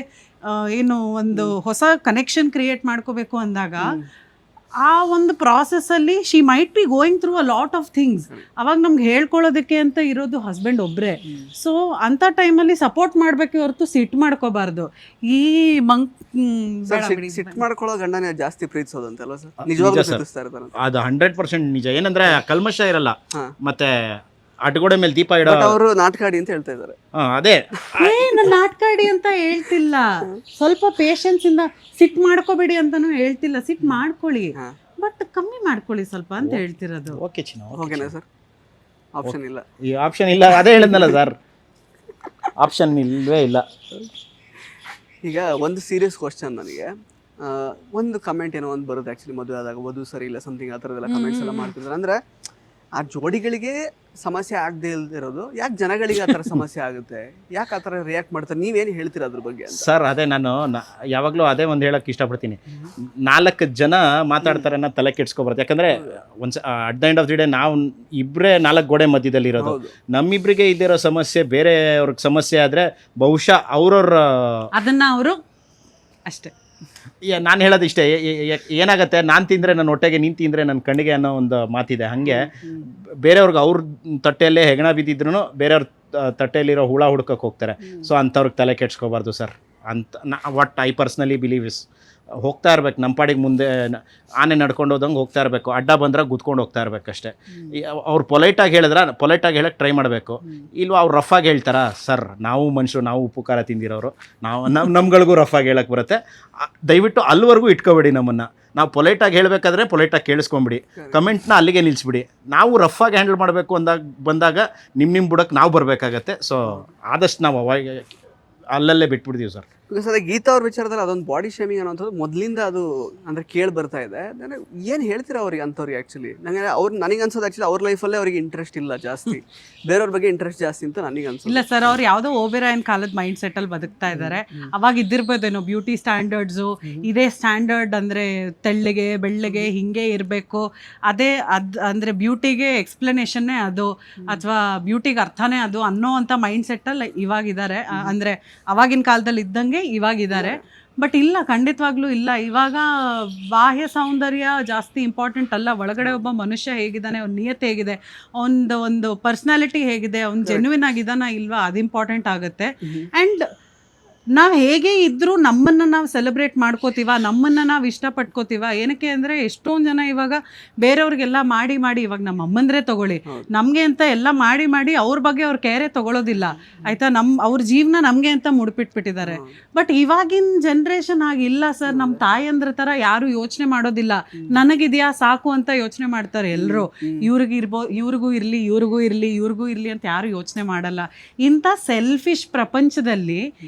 ಏನು ಒಂದು ಹೊಸ ಕನೆಕ್ಷನ್ ಕ್ರಿಯೇಟ್ ಮಾಡ್ಕೋಬೇಕು ಅಂದಾಗ ಆ ಒಂದು ಪ್ರಾಸೆಸ್ಸಲ್ಲಿ she might be going through a lot of things. ಅವಾಗ ನಮ್ಗೆ ಹೇಳ್ಕೊಳ್ಳೋದಕ್ಕೆ ಅಂತ ಇರೋದು ಹಸ್ಬೆಂಡ್ ಒಬ್ಬರೇ. ಸೊ ಅಂಥ ಟೈಮಲ್ಲಿ ಸಪೋರ್ಟ್ ಮಾಡಬೇಕೆ ಹೊರತು ಸಿಟ್ಟು ಮಾಡ್ಕೋಬಾರ್ದು. ಈ ಸಿಟ್ಟು ಮಾಡ್ಕೊಳ್ಳೋ ಗಂಡನೇ ಜಾಸ್ತಿ ಪ್ರೀತಿಸೋದು ಅಂತಲ್ವ ಸರ್? ನಿಜವಾಗ್ಲೂ ಪ್ರೀತಿಸ್ತಾ ಇರ್ತಾರೆ ಅದು 100% ನಿಜ. ಏನಂದ್ರೆ ಕಲ್ಮಶ ಇರಲ್ಲ, ಮತ್ತೆ ಅಡ್ಗೋಡೆ ಮೇಲೆ ದೀಪ ಇಡೋ. ಅವರು ನಾಟಕಾಡಿ ಅಂತ ಹೇಳ್ತಾ ಇದ್ದಾರೆ. ಅದೇ ನಾನು ನಾಟಕಾಡಿ ಅಂತ ಹೇಳ್ತಿಲ್ಲ, ಸ್ವಲ್ಪ ಪೇಷನ್ಸ್ ಇಂದ ಸಿಟ್ ಮಾಡ್ಕೋಬೇಡಿ ಅಂತಾನು ಹೇಳ್ತಿಲ್ಲ. ಸಿಟ್ ಮಾಡ್ಕೊಳ್ಳಿ, ಬಟ್ ಕಮ್ಮಿ ಮಾಡ್ಕೊಳ್ಳಿ ಸ್ವಲ್ಪ ಅಂತ ಹೇಳ್ತಿರೋದು. ಓಕೆ ಚಿನ್ನ, ಓಕೆನಾ ಸರ್? ಆಪ್ಷನ್ ಇಲ್ಲ, ಈ ಆಪ್ಷನ್ ಇಲ್ಲ. ಅದೇ ಹೇಳಿದ್ನಲ್ಲ ಸರ್, ಆಪ್ಷನ್ ಇಲ್ವೇ ಇಲ್ಲ. ಈಗ ಒಂದು ಸೀರಿಯಸ್ ಕ್ವಶನ್, ನನಗೆ ಒಂದು ಕಮೆಂಟ್ ಏನೋ ಒಂದು ಬರುತ್ತೆ ಆ್ಯಕ್ಚುಲಿ, ಮದುವೆ ಆದಾಗ ವಧು ಸರಿ ಇಲ್ಲ ಸಮಥಿಂಗ್ ಆ ಥರದ್ದೆಲ್ಲ ಕಮೆಂಟ್ಸ್ ಎಲ್ಲ ಮಾಡ್ತಿದ್ದಾರೆ. ಅಂದರೆ ಆ ಜೋಡಿಗಳಿಗೆ ಸಮಸ್ಯೆ ಆಗದೆ ಇಲ್ದಿರೋದು ಯಾಕೆ ಜನಗಳಿಗೆ ಆ ಥರ ಸಮಸ್ಯೆ ಆಗುತ್ತೆ, ಯಾಕೆ ಆ ಥರ ರಿಯಾಕ್ಟ್ ಮಾಡ್ತಾರೆ, ನೀವೇನು ಹೇಳ್ತೀರ ಅದ್ರ ಬಗ್ಗೆ ಸರ್? ಅದೇ ನಾನು ಯಾವಾಗಲೂ ಅದೇ ಒಂದು ಹೇಳೋಕ್ಕೆ ಇಷ್ಟಪಡ್ತೀನಿ. 4 ಜನ ಮಾತಾಡ್ತಾರೆ ಅನ್ನೋ ತಲೆ ಕೆಡ್ಸ್ಕೊಬಾರ್ದು. ಯಾಕಂದರೆ at the end of the day ನಾವು ಇಬ್ಬರೇ 4 ಗೋಡೆ ಮಧ್ಯದಲ್ಲಿ ಇರೋದು. ನಮ್ಮಿಬ್ಬರಿಗೆ ಇದ್ದಿರೋ ಸಮಸ್ಯೆ ಬೇರೆಯವ್ರಿಗೆ ಸಮಸ್ಯೆ ಆದರೆ ಬಹುಶಃ ಅವ್ರವ್ರ ಅದನ್ನು ಅವರು ಅಷ್ಟೇ. ನಾನು ಹೇಳೋದು ಇಷ್ಟೇ, ಏನಾಗುತ್ತೆ, ನಾನು ತಿಂದರೆ ನನ್ನ ಹೊಟ್ಟೆಗೆ, ನೀನು ತಿಂದರೆ ನನ್ನ ಕಣ್ಣಿಗೆ ಅನ್ನೋ ಒಂದು ಮಾತಿದೆ. ಹಾಗೆ ಬೇರೆಯವ್ರಿಗೆ ಅವ್ರ ತಟ್ಟೆಯಲ್ಲೇ ಹೆಗಣ ಬಿದ್ದಿದ್ರು ಬೇರೆಯವ್ರ ತಟ್ಟೆಯಲ್ಲಿರೋ ಹುಳ ಹುಡ್ಕಕ್ಕೆ ಹೋಗ್ತಾರೆ. ಸೊ ಅಂಥವ್ರಿಗೆ ತಲೆ ಕೆಡ್ಸ್ಕೋಬಾರ್ದು ಸರ್ ಅಂತ what I personally believe is. ಹೋಗ್ತಾ ಇರ್ಬೇಕು ನಮ್ಮ ಪಾಡಿಗೆ, ಮುಂದೆ ಆನೆ ನಡ್ಕೊಂಡು ಹೋದಂಗೆ ಹೋಗ್ತಾ ಇರಬೇಕು. ಅಡ್ಡ ಬಂದ್ರೆ ಗುದ್ಕೊಂಡು ಹೋಗ್ತಾ ಇರಬೇಕಷ್ಟೇ. ಅವ್ರು ಪೊಲೈಟಾಗಿ ಹೇಳಿದ್ರೆ ಪೊಲೈಟಾಗಿ ಹೇಳಕ್ಕೆ ಟ್ರೈ ಮಾಡಬೇಕು. ಇಲ್ವಾ ಅವ್ರು ರಫಾಗಿ ಹೇಳ್ತಾರಾ? ಸರ್ ನಾವು ಮನುಷ್ಯರು, ನಾವು ಉಪ್ಪು ಖಾರ ತಿಂದಿರೋರು, ನಮ್ಗಳಿಗೂ ರಫಾಗಿ ಹೇಳಕ್ಕೆ ಬರುತ್ತೆ. ದಯವಿಟ್ಟು ಅಲ್ಲಿವರೆಗೂ ಇಟ್ಕೋಬೇಡಿ ನಮ್ಮನ್ನು. ನಾವು ಪೊಲೈಟಾಗಿ ಹೇಳಬೇಕಾದ್ರೆ ಪೊಲೈಟಾಗಿ ಕೇಳಿಸ್ಕೊಂಬಿಡಿ, ಕಮೆಂಟ್ನ ಅಲ್ಲಿಗೆ ನಿಲ್ಲಿಸ್ಬಿಡಿ. ನಾವು ರಫಾಗಿ ಹ್ಯಾಂಡಲ್ ಮಾಡಬೇಕು ಬಂದಾಗ ನಿಮ್ಮ ಬುಡಕ್ಕೆ ನಾವು ಬರಬೇಕಾಗತ್ತೆ. ಸೊ ಆದಷ್ಟು ನಾವು ಅಲ್ಲಲ್ಲೇ ಬಿಟ್ಬಿಡ್ತೀವಿ ಸರ್. ಸರ್, ಗೀತಾ ಅವ್ರ ವಿಚಾರದಲ್ಲಿ ಅದೊಂದು ಬಾಡಿ ಶೇಮಿಂಗ್ ಅನ್ನೋಂಥದ್ದು ಮೊದಲಿಂದ ಅದು ಅಂದರೆ ಕೇಳಿ ಬರ್ತಾ ಇದೆ. ಏನು ಹೇಳ್ತೀರಾ ಅವ್ರಿಗೆ ಅಂಥವ್ರಿಗೆ? ಆ್ಯಕ್ಚುಲಿ ನನಗೆ ಅನ್ಸೋದು ಆ್ಯಕ್ಚುಲಿ ಅವ್ರ ಲೈಫಲ್ಲೇ ಅವ್ರಿಗೆ ಇಂಟ್ರೆಸ್ಟ್ ಇಲ್ಲ ಜಾಸ್ತಿ, ಬೇರೆಯವ್ರ ಬಗ್ಗೆ ಇಂಟ್ರೆಸ್ಟ್ ಜಾಸ್ತಿ ಅಂತ ನನಗೆ ಅನ್ಸೋದು. ಇಲ್ಲ ಸರ್, ಅವ್ರು ಯಾವುದೋ ಓಬೆರಾಯನ್ ಕಾಲದ ಮೈಂಡ್ ಸೆಟ್ಟಲ್ಲಿ ಬದುಕ್ತಾ ಇದ್ದಾರೆ. ಅವಾಗ ಇದ್ದಿರ್ಬೋದೇನೋ ಬ್ಯೂಟಿ ಸ್ಟ್ಯಾಂಡರ್ಡ್ಸು, ಇದೇ ಸ್ಟ್ಯಾಂಡರ್ಡ್ ಅಂದರೆ ತೆಳ್ಳಗೆ ಬೆಳ್ಳಗೆ ಹಿಂಗೆ ಇರಬೇಕು, ಅದೇ ಅಂದರೆ ಬ್ಯೂಟಿಗೆ ಎಕ್ಸ್ಪ್ಲನೇಷನ್ನೇ ಅದು, ಅಥವಾ ಬ್ಯೂಟಿಗೆ ಅರ್ಥನೇ ಅದು ಅನ್ನೋ ಅಂಥ ಮೈಂಡ್ ಸೆಟ್ಟಲ್ಲಿ ಇವಾಗಿದ್ದಾರೆ. ಅಂದರೆ ಅವಾಗಿನ ಕಾಲದಲ್ಲಿ ಇದ್ದಂಗೆ ಇವಾಗಿದ್ದಾರೆ. ಬಟ್ ಇಲ್ಲ, ಖಂಡಿತವಾಗ್ಲೂ ಇಲ್ಲ. ಇವಾಗ ಬಾಹ್ಯ ಸೌಂದರ್ಯ ಜಾಸ್ತಿ ಇಂಪಾರ್ಟೆಂಟ್ ಅಲ್ಲ. ಒಳಗಡೆ ಒಬ್ಬ ಮನುಷ್ಯ ಹೇಗಿದ್ದಾನೆ, ಅವ್ನ ನಿಯತೆ ಹೇಗಿದೆ, ಒಂದು ಪರ್ಸ್ನಾಲಿಟಿ ಹೇಗಿದೆ, ಅವ್ನು ಜೆನ್ಯುನ್ ಆಗಿದಾನ ಇಲ್ವಾ, ಅದು ಇಂಪಾರ್ಟೆಂಟ್ ಆಗುತ್ತೆ. ಆ್ಯಂಡ್ ನಾವು ಹೇಗೆ ಇದ್ರೂ ನಮ್ಮನ್ನು ನಾವು ಸೆಲೆಬ್ರೇಟ್ ಮಾಡ್ಕೋತೀವ, ನಮ್ಮನ್ನು ನಾವು ಇಷ್ಟಪಟ್ಕೋತೀವ. ಏನಕ್ಕೆ ಅಂದರೆ ಎಷ್ಟೊಂದು ಜನ ಇವಾಗ ಬೇರೆಯವ್ರಿಗೆಲ್ಲ ಮಾಡಿ ಇವಾಗ ನಮ್ಮ ಅಮ್ಮಂದ್ರೆ ತಗೊಳ್ಳಿ, ನಮಗೆ ಅಂತ ಎಲ್ಲ ಮಾಡಿ ಅವ್ರ ಬಗ್ಗೆ ಅವ್ರ ಕೇರೆ ತಗೊಳ್ಳೋದಿಲ್ಲ ಆಯಿತಾ. ಅವ್ರ ಜೀವನ ನಮಗೆ ಅಂತ ಮುಡುಪಿಟ್ಬಿಟ್ಟಿದ್ದಾರೆ. ಬಟ್ ಇವಾಗಿನ ಜನ್ರೇಷನ್ ಆಗಿಲ್ಲ ಸರ್. ನಮ್ಮ ತಾಯಂದ್ರ ಥರ ಯಾರು ಯೋಚನೆ ಮಾಡೋದಿಲ್ಲ. ನನಗಿದೆಯಾ ಸಾಕು ಅಂತ ಯೋಚನೆ ಮಾಡ್ತಾರೆ ಎಲ್ಲರೂ. ಇವ್ರಿಗೂ ಇರಲಿ ಅಂತ ಯಾರು ಯೋಚನೆ ಮಾಡಲ್ಲ. ಇಂಥ ಸೆಲ್ಫಿಶ್ ಪ್ರಪಂಚದಲ್ಲಿ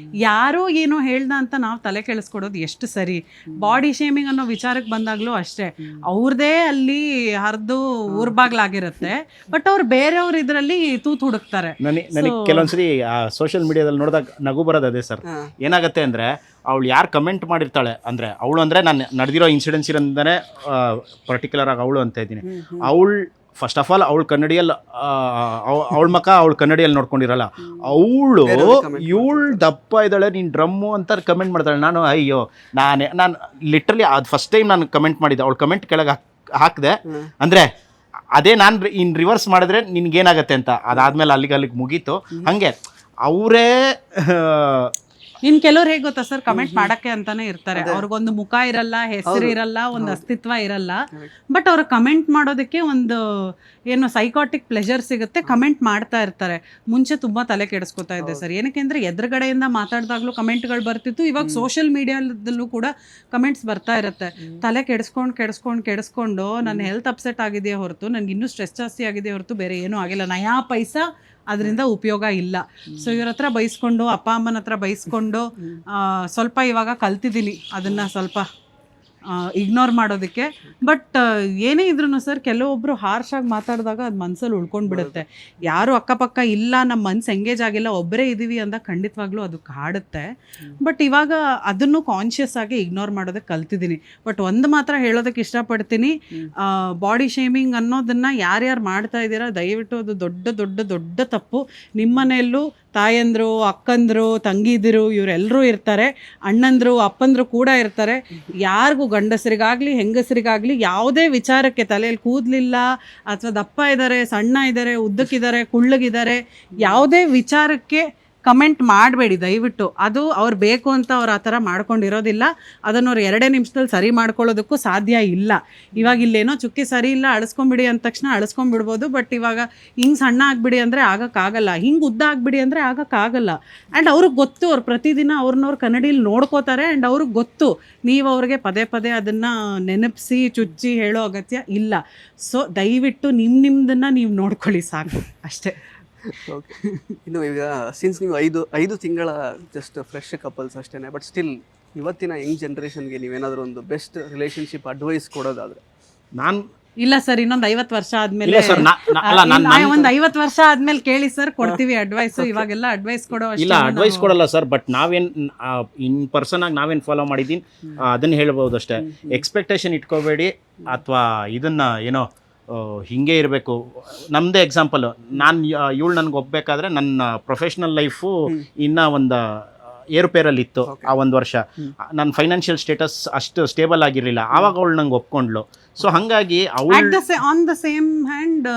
ಯಾರೋ ಏನೋ ಹೇಳ್ದ ಅಂತ ನಾವು ತಲೆ ಕೆಡಿಸ್ಕೊಡೋದು ಎಷ್ಟು ಸರಿ. ಬಾಡಿ ಶೇಮಿಂಗ್ ಅನ್ನೋ ವಿಚಾರಕ್ಕೆ ಬಂದಾಗ್ಲೂ ಅಷ್ಟೇ, ಅವ್ರದೇ ಅಲ್ಲಿ ಹರಿದು ಊರ್ಬಾಗ್ಲಾಗಿರುತ್ತೆ, ಬಟ್ ಅವ್ರು ಬೇರೆಯವ್ರ ಇದರಲ್ಲಿ ತೂತು ಹುಡುಕ್ತಾರೆ. ನನಗೆ ಕೆಲವೊಂದ್ಸರಿ ಸೋಷಿಯಲ್ ಮೀಡಿಯಾದಲ್ಲಿ ನೋಡಿದಾಗ ನಗು ಬರೋದು ಅದೇ ಸರ್. ಏನಾಗುತ್ತೆ ಅಂದರೆ ಅವಳು ಯಾರು ಕಮೆಂಟ್ ಮಾಡಿರ್ತಾಳೆ ಅಂದರೆ, ಅವಳು ಅಂದರೆ ನಾನು ನಡೆದಿರೋ ಇನ್ಸಿಡೆನ್ಸ್ ಇರೋದೇ ಪರ್ಟಿಕ್ಯುಲರ್ ಆಗಿ ಅವಳು ಅಂತ ಇದ್ದೀನಿ. ಅವಳು ಫಸ್ಟ್ ಆಫ್ ಆಲ್ ಅವಳು ಕನ್ನಡಿಯಲ್ಲಿ ಅವಳ ಮಕ್ಕ ಅವಳು ಕನ್ನಡಿಯಲ್ಲಿ ನೋಡ್ಕೊಂಡಿರಲ್ಲ. ಅವಳು ಇವಳು ದಪ್ಪ ಇದ್ದಾಳೆ, ನೀನು ಡ್ರಮ್ಮು ಅಂತ ಕಮೆಂಟ್ ಮಾಡ್ತಾಳೆ. ನಾನು ಅಯ್ಯೋ ನಾನು ಲಿಟ್ರಲಿ ಅದು ಫಸ್ಟ್ ಟೈಮ್ ನಾನು ಕಮೆಂಟ್ ಮಾಡಿದ್ದೆ. ಅವಳು ಕಮೆಂಟ್ ಕೆಳಗೆ ಹಾಕಿದೆ ಅಂದರೆ ಅದೇ ನಾನು ರಿವರ್ಸ್ ಮಾಡಿದ್ರೆ ನಿನ್ಗೇನಾಗತ್ತೆ ಅಂತ. ಅದಾದಮೇಲೆ ಅಲ್ಲಿಗೆ ಮುಗೀತು. ಹಾಗೆ ಅವರೇ ಇನ್ ಕೆಲವ್ರು ಹೇಗೆ ಗೊತ್ತಾ ಸರ್, ಕಮೆಂಟ್ ಮಾಡಕ್ಕೆ ಅಂತಾನೆ ಇರ್ತಾರೆ. ಅವ್ರಿಗೊಂದು ಮುಖ ಇರಲ್ಲ, ಹೆಸರು ಇರಲ್ಲ, ಒಂದು ಅಸ್ತಿತ್ವ ಇರಲ್ಲ. ಬಟ್ ಅವ್ರು ಕಮೆಂಟ್ ಮಾಡೋದಕ್ಕೆ ಒಂದು ಏನು ಸೈಕಾಟಿಕ್ ಪ್ಲೆಜರ್ ಸಿಗುತ್ತೆ, ಕಮೆಂಟ್ ಮಾಡ್ತಾ ಇರ್ತಾರೆ. ಮುಂಚೆ ತುಂಬಾ ತಲೆ ಕೆಡಿಸ್ಕೊತಾ ಇದ್ದೆ ಸರ್. ಏನಕ್ಕೆ ಅಂದ್ರೆ ಎದುರುಗಡೆಯಿಂದ ಮಾತಾಡಿದಾಗ್ಲೂ ಕಮೆಂಟ್ಗಳು ಬರ್ತಿತ್ತು. ಇವಾಗ ಸೋಷಿಯಲ್ ಮೀಡಿಯಾದಲ್ಲೂ ಕೂಡ ಕಮೆಂಟ್ಸ್ ಬರ್ತಾ ಇರುತ್ತೆ. ತಲೆ ಕೆಡಿಸ್ಕೊಂಡು ನನ್ನ ಹೆಲ್ತ್ ಅಪ್ಸೆಟ್ ಆಗಿದೆಯೇ ಹೊರತು, ನನಗೆ ಇನ್ನೂ ಸ್ಟ್ರೆಸ್ ಜಾಸ್ತಿ ಆಗಿದೆಯೇ ಹೊರತು ಬೇರೆ ಏನೂ ಆಗಿಲ್ಲ. ನಯಾ ಪೈಸಾ ಅದರಿಂದ ಉಪಯೋಗ ಇಲ್ಲ. ಸೊ ಇವ್ರ ಹತ್ರ ಬೈಸ್ಕೊಂಡು, ಅಪ್ಪ ಅಮ್ಮನ ಹತ್ರ ಬೈಸ್ಕೊಂಡು ಸ್ವಲ್ಪ ಇವಾಗ ಕಲ್ತಿದ್ದೀನಿ ಅದನ್ನು ಸ್ವಲ್ಪ ಇಗ್ನೋರ್ ಮಾಡೋದಕ್ಕೆ. ಬಟ್ ಏನೇ ಇದ್ರೂ ಸರ್, ಕೆಲವೊಬ್ಬರು ಹಾರ್ಶಾಗಿ ಮಾತಾಡಿದಾಗ ಅದು ಮನಸ್ಸಲ್ಲಿ ಉಳ್ಕೊಂಡ್ಬಿಡುತ್ತೆ. ಯಾರು ಅಕ್ಕಪಕ್ಕ ಇಲ್ಲ, ನಮ್ಮ ಮನ್ಸು ಎಂಗೇಜ್ ಆಗಿಲ್ಲ, ಒಬ್ಬರೇ ಇದ್ದೀವಿ ಅಂದಾಗ ಖಂಡಿತವಾಗ್ಲೂ ಅದು ಕಾಡುತ್ತೆ. ಬಟ್ ಇವಾಗ ಅದನ್ನು ಕಾನ್ಷಿಯಸ್ ಆಗಿ ಇಗ್ನೋರ್ ಮಾಡೋದಕ್ಕೆ ಕಲ್ತಿದ್ದೀನಿ. ಬಟ್ ಒಂದು ಮಾತ್ರ ಹೇಳೋದಕ್ಕೆ ಇಷ್ಟಪಡ್ತೀನಿ, ಬಾಡಿ ಶೇಮಿಂಗ್ ಅನ್ನೋದನ್ನು ಯಾರ್ಯಾರು ಮಾಡ್ತಾ ಇದ್ದೀರಾ ದಯವಿಟ್ಟು ಅದು ದೊಡ್ಡ ದೊಡ್ಡ ದೊಡ್ಡ ತಪ್ಪು. ನಿಮ್ಮನೆಯಲ್ಲೂ ತಾಯಂದರು, ಅಕ್ಕಂದರು, ತಂಗಿದಿರು ಇವರೆಲ್ಲರೂ ಇರ್ತಾರೆ, ಅಣ್ಣಂದರು, ಅಪ್ಪಂದರು ಕೂಡ ಇರ್ತಾರೆ. ಯಾರಿಗೂ ಗಂಡಸರಿಗಾಗಲಿ ಹೆಂಗಸರಿಗಾಗಲಿ ಯಾವುದೇ ವಿಚಾರಕ್ಕೆ ತಲೆಯಲ್ಲಿ ಕೂದಲಿಲ್ಲ ಅಥವಾ ದಪ್ಪ ಇದ್ದಾರೆ, ಸಣ್ಣ ಇದ್ದಾರೆ, ಉದ್ದಕ್ಕಿದ್ದಾರೆ, ಕುಳ್ಳಗಿದ್ದಾರೆ, ಯಾವುದೇ ವಿಚಾರಕ್ಕೆ ಕಮೆಂಟ್ ಮಾಡಬೇಡಿ ದಯವಿಟ್ಟು. ಅದು ಅವ್ರು ಬೇಕು ಅಂತ ಅವ್ರು ಆ ಥರ ಮಾಡ್ಕೊಂಡಿರೋದಿಲ್ಲ. ಅದನ್ನು ಅವ್ರು 2 ನಿಮಿಷದಲ್ಲಿ ಸರಿ ಮಾಡ್ಕೊಳ್ಳೋದಕ್ಕೂ ಸಾಧ್ಯ ಇಲ್ಲ. ಇವಾಗ ಇಲ್ಲೇನೋ ಚುಕ್ಕಿ ಸರಿ ಇಲ್ಲ ಅಳಿಸ್ಕೊಂಬಿಡಿ ಅಂದ ತಕ್ಷಣ ಅಳಿಸ್ಕೊಂಡ್ಬಿಡ್ಬೋದು. ಬಟ್ ಇವಾಗ ಹಿಂಗೆ ಸಣ್ಣ ಆಗಿಬಿಡಿ ಅಂದರೆ ಆಗೋಕ್ಕಾಗಲ್ಲ, ಹಿಂಗೆ ಉದ್ದ ಆಗಿಬಿಡಿ ಅಂದರೆ ಆಗೋಕ್ಕಾಗಲ್ಲ. ಆ್ಯಂಡ್ ಅವ್ರಿಗೆ ಗೊತ್ತು, ಅವ್ರು ಪ್ರತಿದಿನ ಅವ್ರನ್ನವ್ರು ಕನ್ನಡಿಲಿ ನೋಡ್ಕೋತಾರೆ. ಆ್ಯಂಡ್ ಅವ್ರಿಗೆ ಗೊತ್ತು, ನೀವು ಅವ್ರಿಗೆ ಪದೇ ಪದೇ ಅದನ್ನು ನೆನಪಿಸಿ ಚುಚ್ಚಿ ಹೇಳೋ ಅಗತ್ಯ ಇಲ್ಲ. ಸೊ ದಯವಿಟ್ಟು ನಿಮ್ಮದನ್ನು ನೀವು ನೋಡ್ಕೊಳ್ಳಿ ಸಾಕು ಅಷ್ಟೇ. ಓಕೆ. ಇನ್ನು ಈಗ ಸಿನ್ಸ್ ನೀವು ಐದು ತಿಂಗಳ ಜಸ್ಟ್ ಫ್ರೆಶ್ ಕಪಲ್ಸ್ ಅಷ್ಟೇ, ಬಟ್ ಸ್ಟಿಲ್ ಇವತ್ತಿನ ಯಂಗ್ ಜನ್ರೇಷನ್ಗೆ ನೀವೇನಾದರೂ ಒಂದು ಬೆಸ್ಟ್ ರಿಲೇಷನ್ಶಿಪ್ ಅಡ್ವೈಸ್ ಕೊಡೋದಾದರೆ? ನಾನು ಇಲ್ಲ ಸರ್, ಇನ್ನೊಂದು 50 ವರ್ಷ ಆದ್ಮೇಲೆ, ಒಂದು 50 ವರ್ಷ ಆದ್ಮೇಲೆ ಕೇಳಿ ಸರ್, ಕೊಡ್ತೀವಿ ಅಡ್ವೈಸ್. ಇವಾಗೆಲ್ಲ ಅಡ್ವೈಸ್ ಕೊಡೋ ಇಲ್ಲ, ಅಡ್ವೈಸ್ ಕೊಡಲ್ಲ ಸರ್. ಬಟ್ ನಾವೇನು ಇನ್ ಪರ್ಸನ್ ಆಗಿ ನಾವೇನು ಫಾಲೋ ಮಾಡಿದ್ದೀನಿ ಅದನ್ನ ಹೇಳ್ಬೋದು ಅಷ್ಟೇ. ಎಕ್ಸ್ಪೆಕ್ಟೇಷನ್ ಇಟ್ಕೋಬೇಡಿ, ಅಥವಾ ಇದನ್ನ ಏನೋ ಹಿಂಗೆ ಇರಬೇಕು. ನಮ್ಮದೇ ಎಕ್ಸಾಂಪಲ್, ನಾನು ಇವಳು ನನಗೆ ಒಪ್ಪಬೇಕಾದ್ರೆ ನನ್ನ ಪ್ರೊಫೆಷ್ನಲ್ ಲೈಫು ಇನ್ನೂ ಒಂದು ಏರುಪೇರಲ್ಲಿತ್ತು. ಆ 1 ವರ್ಷ ನನ್ನ ಫೈನಾನ್ಷಿಯಲ್ ಸ್ಟೇಟಸ್ ಅಷ್ಟು ಸ್ಟೇಬಲ್ ಆಗಿರಲಿಲ್ಲ. ಆವಾಗ ಅವಳು ನಂಗೆ ಒಪ್ಕೊಂಡ್ಲು. ಸೊ ಹಾಗಾಗಿ ಅವಳು ಆನ್ ದ ಸೇಮ್ ಹ್ಯಾಂಡ್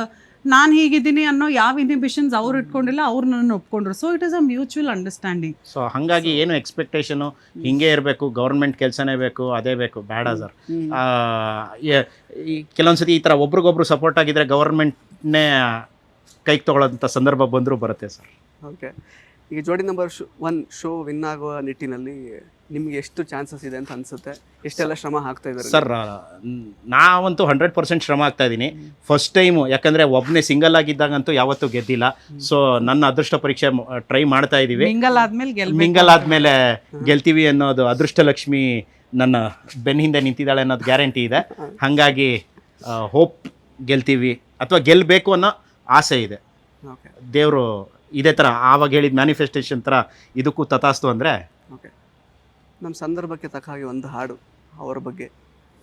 ನಾನು ಹೀಗಿದ್ದೀನಿ ಅನ್ನೋ ಯಾವ ಇನ್ಹಿಬಿಷನ್ಸ್ ಅವ್ರು ಇಟ್ಕೊಂಡಿಲ್ಲ, ಅವ್ರು ನನ್ನ ಒಪ್ಕೊಂಡ್ರು. So it is a mutual understanding. So ಹಾಗಾಗಿ ಏನು ಎಕ್ಸ್ಪೆಕ್ಟೇಷನು ಹಿಂಗೆ ಇರಬೇಕು, ಗೌರ್ಮೆಂಟ್ ಕೆಲಸನೇ ಬೇಕು, ಅದೇ ಬೇಕು, ಬೇಡ ಸರ್. ಕೆಲವೊಂದ್ಸತಿ ಈ ಥರ ಒಬ್ರಿಗೊಬ್ರು ಸಪೋರ್ಟ್ ಆಗಿದ್ರೆ ಗೌರ್ಮೆಂಟ್ನೇ ಕೈಗೆ ತೊಗೊಳ್ಳೋಂಥ ಸಂದರ್ಭ ಬಂದರೂ ಬರುತ್ತೆ ಸರ್. ಓಕೆ. ಈಗ ಜೋಡಿ ನಂಬರ್ 1 ಶೋ ವಿನ್ ಆಗುವ ನಿಟ್ಟಿನಲ್ಲಿ ನಿಮ್ಗೆ ಎಷ್ಟು ಚಾನ್ಸಸ್ ಇದೆ ಅಂತ ಅನ್ಸುತ್ತೆ? ಎಷ್ಟೆಲ್ಲ ಶ್ರಮ ಹಾಕ್ತಾ ಇದ್ದಾರೆ ಸರ್? ನಾವಂತೂ 100% ಶ್ರಮ ಆಗ್ತಾ ಇದ್ದೀನಿ. ಫಸ್ಟ್ ಟೈಮು, ಯಾಕಂದರೆ ಒಬ್ಬನೇ ಸಿಂಗಲ್ ಆಗಿದ್ದಾಗಂತೂ ಯಾವತ್ತೂ ಗೆದ್ದಿಲ್ಲ. ಸೊ ನನ್ನ ಅದೃಷ್ಟ ಪರೀಕ್ಷೆ ಟ್ರೈ ಮಾಡ್ತಾ ಇದ್ದೀವಿ. ಮಿಂಗಲ್ ಆದಮೇಲೆ ಗೆಲ್ತೀವಿ ಅನ್ನೋದು ಅದೃಷ್ಟ ಲಕ್ಷ್ಮಿ ನನ್ನ ಬೆನ್ನ ಹಿಂದೆ ನಿಂತಿದ್ದಾಳೆ ಅನ್ನೋದು ಗ್ಯಾರಂಟಿ ಇದೆ. ಹಾಗಾಗಿ ಹೋಪ್ ಗೆಲ್ತೀವಿ ಅಥವಾ ಗೆಲ್ಲಬೇಕು ಅನ್ನೋ ಆಸೆ ಇದೆ. ದೇವರು ಇದೇ ಥರ ಆವಾಗ ಹೇಳಿದ ಮ್ಯಾನಿಫೆಸ್ಟೇಷನ್ ಥರ ಇದಕ್ಕೂ ತಥಾಸ್ತು ಅಂದರೆ. ಓಕೆ. ನಮ್ಮ ಸಂದರ್ಭಕ್ಕೆ ತಕ್ಕ ಹಾಗೆ ಒಂದು ಹಾಡು ಅವ್ರ ಬಗ್ಗೆ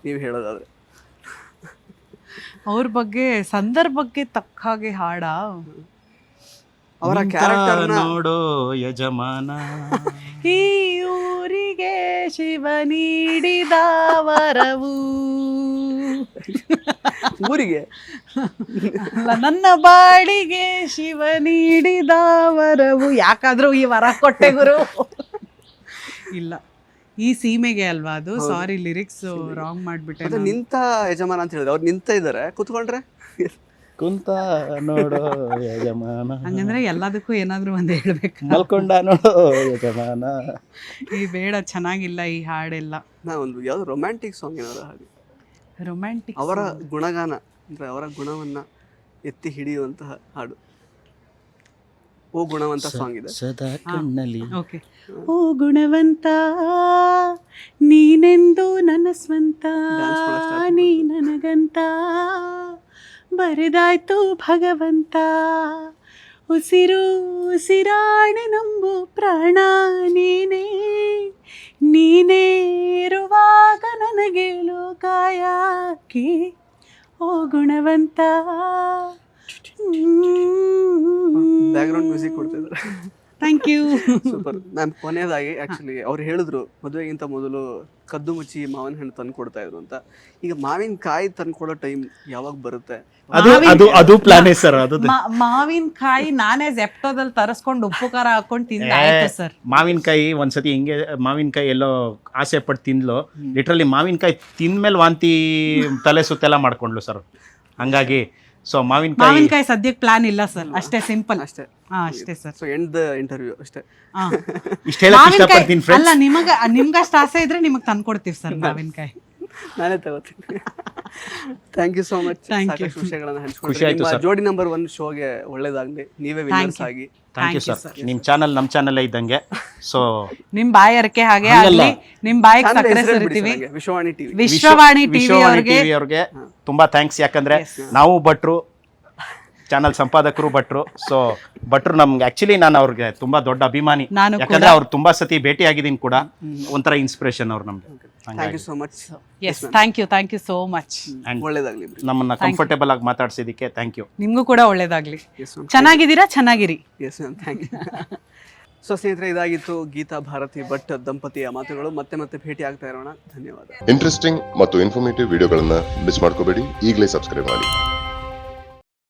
ನೀವು ಹೇಳೋದಾದರೆ? ಅವ್ರ ಬಗ್ಗೆ ಸಂದರ್ಭಕ್ಕೆ ತಕ್ಕ ಹಾಗೆ ಹಾಡ? ಅವರ ಕ್ಯಾರೆಕ್ಟರ್ ನೋಡೋ ಯಜಮಾನ ಈ ಊರಿಗೆ ಶಿವ ನೀಡಿದ ವರವು. ಊರಿಗೆ ಅಲ್ಲ, ನನ್ನ ಬಾಳಿಗೆ ಶಿವ ನೀಡಿದ ವರವು. ಯಾಕಾದ್ರೂ ಈ ವರ ಕೊಟ್ಟೆ ಗುರು. ಇಲ್ಲ, ಈ ಸೀಮೆಗೆ ಅಲ್ವಾ ಅದು. ಸಾರಿ, ಲಿರಿಕ್ಸ್ ರಾಂಗ್ ಮಾಡ್ಬಿಟ್ಟೆ. ಅದು ನಿಂತ ಯಜಮಾನ ಅಂತ ಹೇಳಿದ್ರೆ ಅವ್ರು ನಿಂತ ಇದ್ದಾರೆ, ಕುತ್ಕೊಂಡ್ರೆ ಕುಂತ ನೋಡೋ ಯಜಮಾನ, ಹಂಗಂದ್ರೆ ಎಲ್ಲದಕ್ಕೂ ಏನಾದ್ರೂ ಒಂದು ಹೇಳ್ಬೇಕು. ಮಲ್ಕೊಂಡ ನೋಡೋ ಯಜಮಾನ. ಈ ಬೇಡ, ಚೆನ್ನಾಗಿಲ್ಲ ಈ ಹಾಡೆಲ್ಲ. ನಾ ಒಂದು ಯಾವ್ದು ರೊಮ್ಯಾಂಟಿಕ್ ಸಾಂಗ್ ಏನಾದ್ರು ಹಾಗೆ, ರೊಮ್ಯಾಂಟಿಕ್ ಅವರ ಗುಣಗಾನ ಅಂದ್ರೆ ಅವರ ಗುಣವನ್ನ ಎತ್ತಿ ಹಿಡಿಯುವಂತಹ ಹಾಡು. ಓ ಗುಣವಂತ ಸಾಂಗ್ ಇದೆ. ಸದಾ ಕಣ್ಣಲ್ಲಿ. ಓಕೆ. ಓ ಗುಣವಂತ ನೀನೆಂದು ನನ್ನ ಸ್ವಂತ, ನೀ ನನಗಂತ ಬರೆದಾಯ್ತು ಭಗವಂತ. ಉಸಿರು ಉಸಿರಾಣೆ ನಂಬು ಪ್ರಾಣ ನೀನೇ, ನೀನೇ ಇರುವಾಗ ನನಗೆ ಲೋಕ ಯಾಕೆ. ಓ ಗುಣವಂತ. ಬ್ಯಾಕ್ಗ್ರೌಂಡ್ ಮ್ಯೂಸಿಕ್ ಕೊಡ್ತಿದ್ದಾರೆ. Thank you. Super ma'am. ಕೊನೆಯದಾಗಿ ಆಕ್ಚುಲಿ ಅವ್ರು ಹೇಳಿದ್ರು ಮದುವೆಗಿಂತ ಮೊದಲು ಕದ್ದು ಮುಚ್ಚಿ ಮಾವಿನ ಹಣ್ಣು ತಂದು ಕೊಡ್ತಾ ಇದ್ರು ಅಂತ. ಈಗ ಮಾವಿನಕಾಯಿ ತಂದು ಕೊಡೋ ಟೈಮ್ ಯಾವಾಗ ಬರುತ್ತೆ? ಅದು ಪ್ಲಾನ್ ಸರ್. ಅದು ಮಾವಿನಕಾಯಿ ನಾನೇ ಜೆಪ್ಟೋದಲ್ಲಿ ತರಿಸ್ಕೊಂಡು ಉಪ್ಪು ಖಾರ ಹಾಕೊಂಡು ತಿಂದ ಆಯ್ತು ಸರ್. ಮಾವಿನಕಾಯಿ ಒಂದ್ಸತಿ ಹಿಂಗೆ ಮಾವಿನಕಾಯಿ ಎಲ್ಲೋ ಆಸೆ ಪಟ್ಟು ತಿಂದ್ಲು. ಲಿಟ್ರಲಿ ಮಾವಿನಕಾಯಿ ತಿಂದ್ಮೇಲೆ ವಾಂತಿ ತಲೆ ಸುತ್ತೆಲ್ಲ ಮಾಡ್ಕೊಂಡ್ಲು ಸರ್. ಹಂಗಾಗಿ ಸೊ ಮಾವಿನಕಾಯಿ ಸದ್ಯಕ್ಕೆ ಪ್ಲಾನ್ ಇಲ್ಲ ಸರ್. ಅಷ್ಟೇ, ಸಿಂಪಲ್ ಅಷ್ಟೇ. ಅಷ್ಟೇ sir. So end the interview ಅಷ್ಟೇ. ಅಲ್ಲ, ನಿಮ್ಗಷ್ಟು ಆಸೆ ಇದ್ರೆ ನಿಮಗೆ ತಂದ್ಕೊಡ್ತೀವಿ ಸರ್ ಮಾವಿನಕಾಯಿ. ನಾನೇ ತಗೋತೀನಿ. Thank you so much. ಸಾಕಷ್ಟು ವಿಷಯಗಳನ್ನ ಹಂಚ್ಕೊಂಡ್ರಿ. ಜೋಡಿ ನಂಬರ್ 1 ಶೋಗೆ ಒಳ್ಳೇದಾಗ್ಲಿ, ನೀವೇ ವಿನ್ನರ್ಸ್ ಆಗಿ. Thank you sir. ನಿಮ್ ಚಾನಲ್ ನಮ್ಮ ಚಾನಲ್ ಇದ್ದಂಗೆ. ಸೊ ನಿಮ್ ಬಾಯರ್ಕೆ ಹಾಗೆ ಆಗ್ಲಿ, ನಿಮ್ ಬಾಯಿಗೆ ಸಕ್ಕರೆ ಸುರಿತೀವಿ. ವಿಶ್ವವಾಣಿ ಟಿವಿ, ವಿಶ್ವವಾಣಿ ಟಿವಿ ಅವ್ರಿಗೆ ತುಂಬಾ ಥ್ಯಾಂಕ್ಸ್. ಯಾಕಂದ್ರೆ ನಾವು ಭಟ್ರು, ಚಾನಲ್ ಸಂಪಾದಕರು ಭಟ್ರು. ಸೊ ಭಟ್ರು ನಮ್ಗೆ ಆಕ್ಚುಲಿ ನಾನು ಅವ್ರಿಗೆ ತುಂಬಾ ದೊಡ್ಡ ಅಭಿಮಾನಿ. ಯಾಕಂದ್ರೆ ಅವ್ರು ತುಂಬಾ ಸತಿ ಭೇಟಿ ಆಗಿದ್ದೀನಿ ಕೂಡ. ಒಂಥರ ಇನ್ಸ್ಪಿರೇಷನ್ ಅವ್ರು ನಮ್ಗೆ. Thank you so much. Yes, thank you so much. ಒಳ್ಳೇದಾಗ್ಲಿ. ನಮ್ಮನ್ನ ಕಂಫರ್ಟೇಬಲ್ ಆಗಿ ಮಾತಾಡ್ಸಿದಕ್ಕೆ ಥ್ಯಾಂಕ್ ಯು. ನಿಮ್ಗೂ ಕೂಡ ಒಳ್ಳೇದಾಗ್ಲಿ. ಚೆನ್ನಾಗಿದ್ದೀರಾ? ಚೆನ್ನಾಗಿರಿ. Yes ma'am, thank you. So ಸ್ನೇಹಿತರೆ, ಇದಾಗಿತ್ತು ಗೀತಾ ಭಾರತಿ ಭಟ್ ದಂಪತಿಯ ಮಾತುಗಳು. ಮತ್ತೆ ಭೇಟಿ ಆಗ್ತಾ ಇರೋಣ. ಧನ್ಯವಾದ. ಇಂಟ್ರೆಸ್ಟಿಂಗ್ ಮತ್ತು ಇನ್ಫಾರ್ಮೇಟಿವ್ ವಿಡಿಯೋಗಳನ್ನ ಮಿಸ್ ಮಾಡ್ಕೋಬೇಡಿ. ಈಗಲೇ ಸಬ್ಸ್ಕ್ರೈಬ್ ಮಾಡಿ.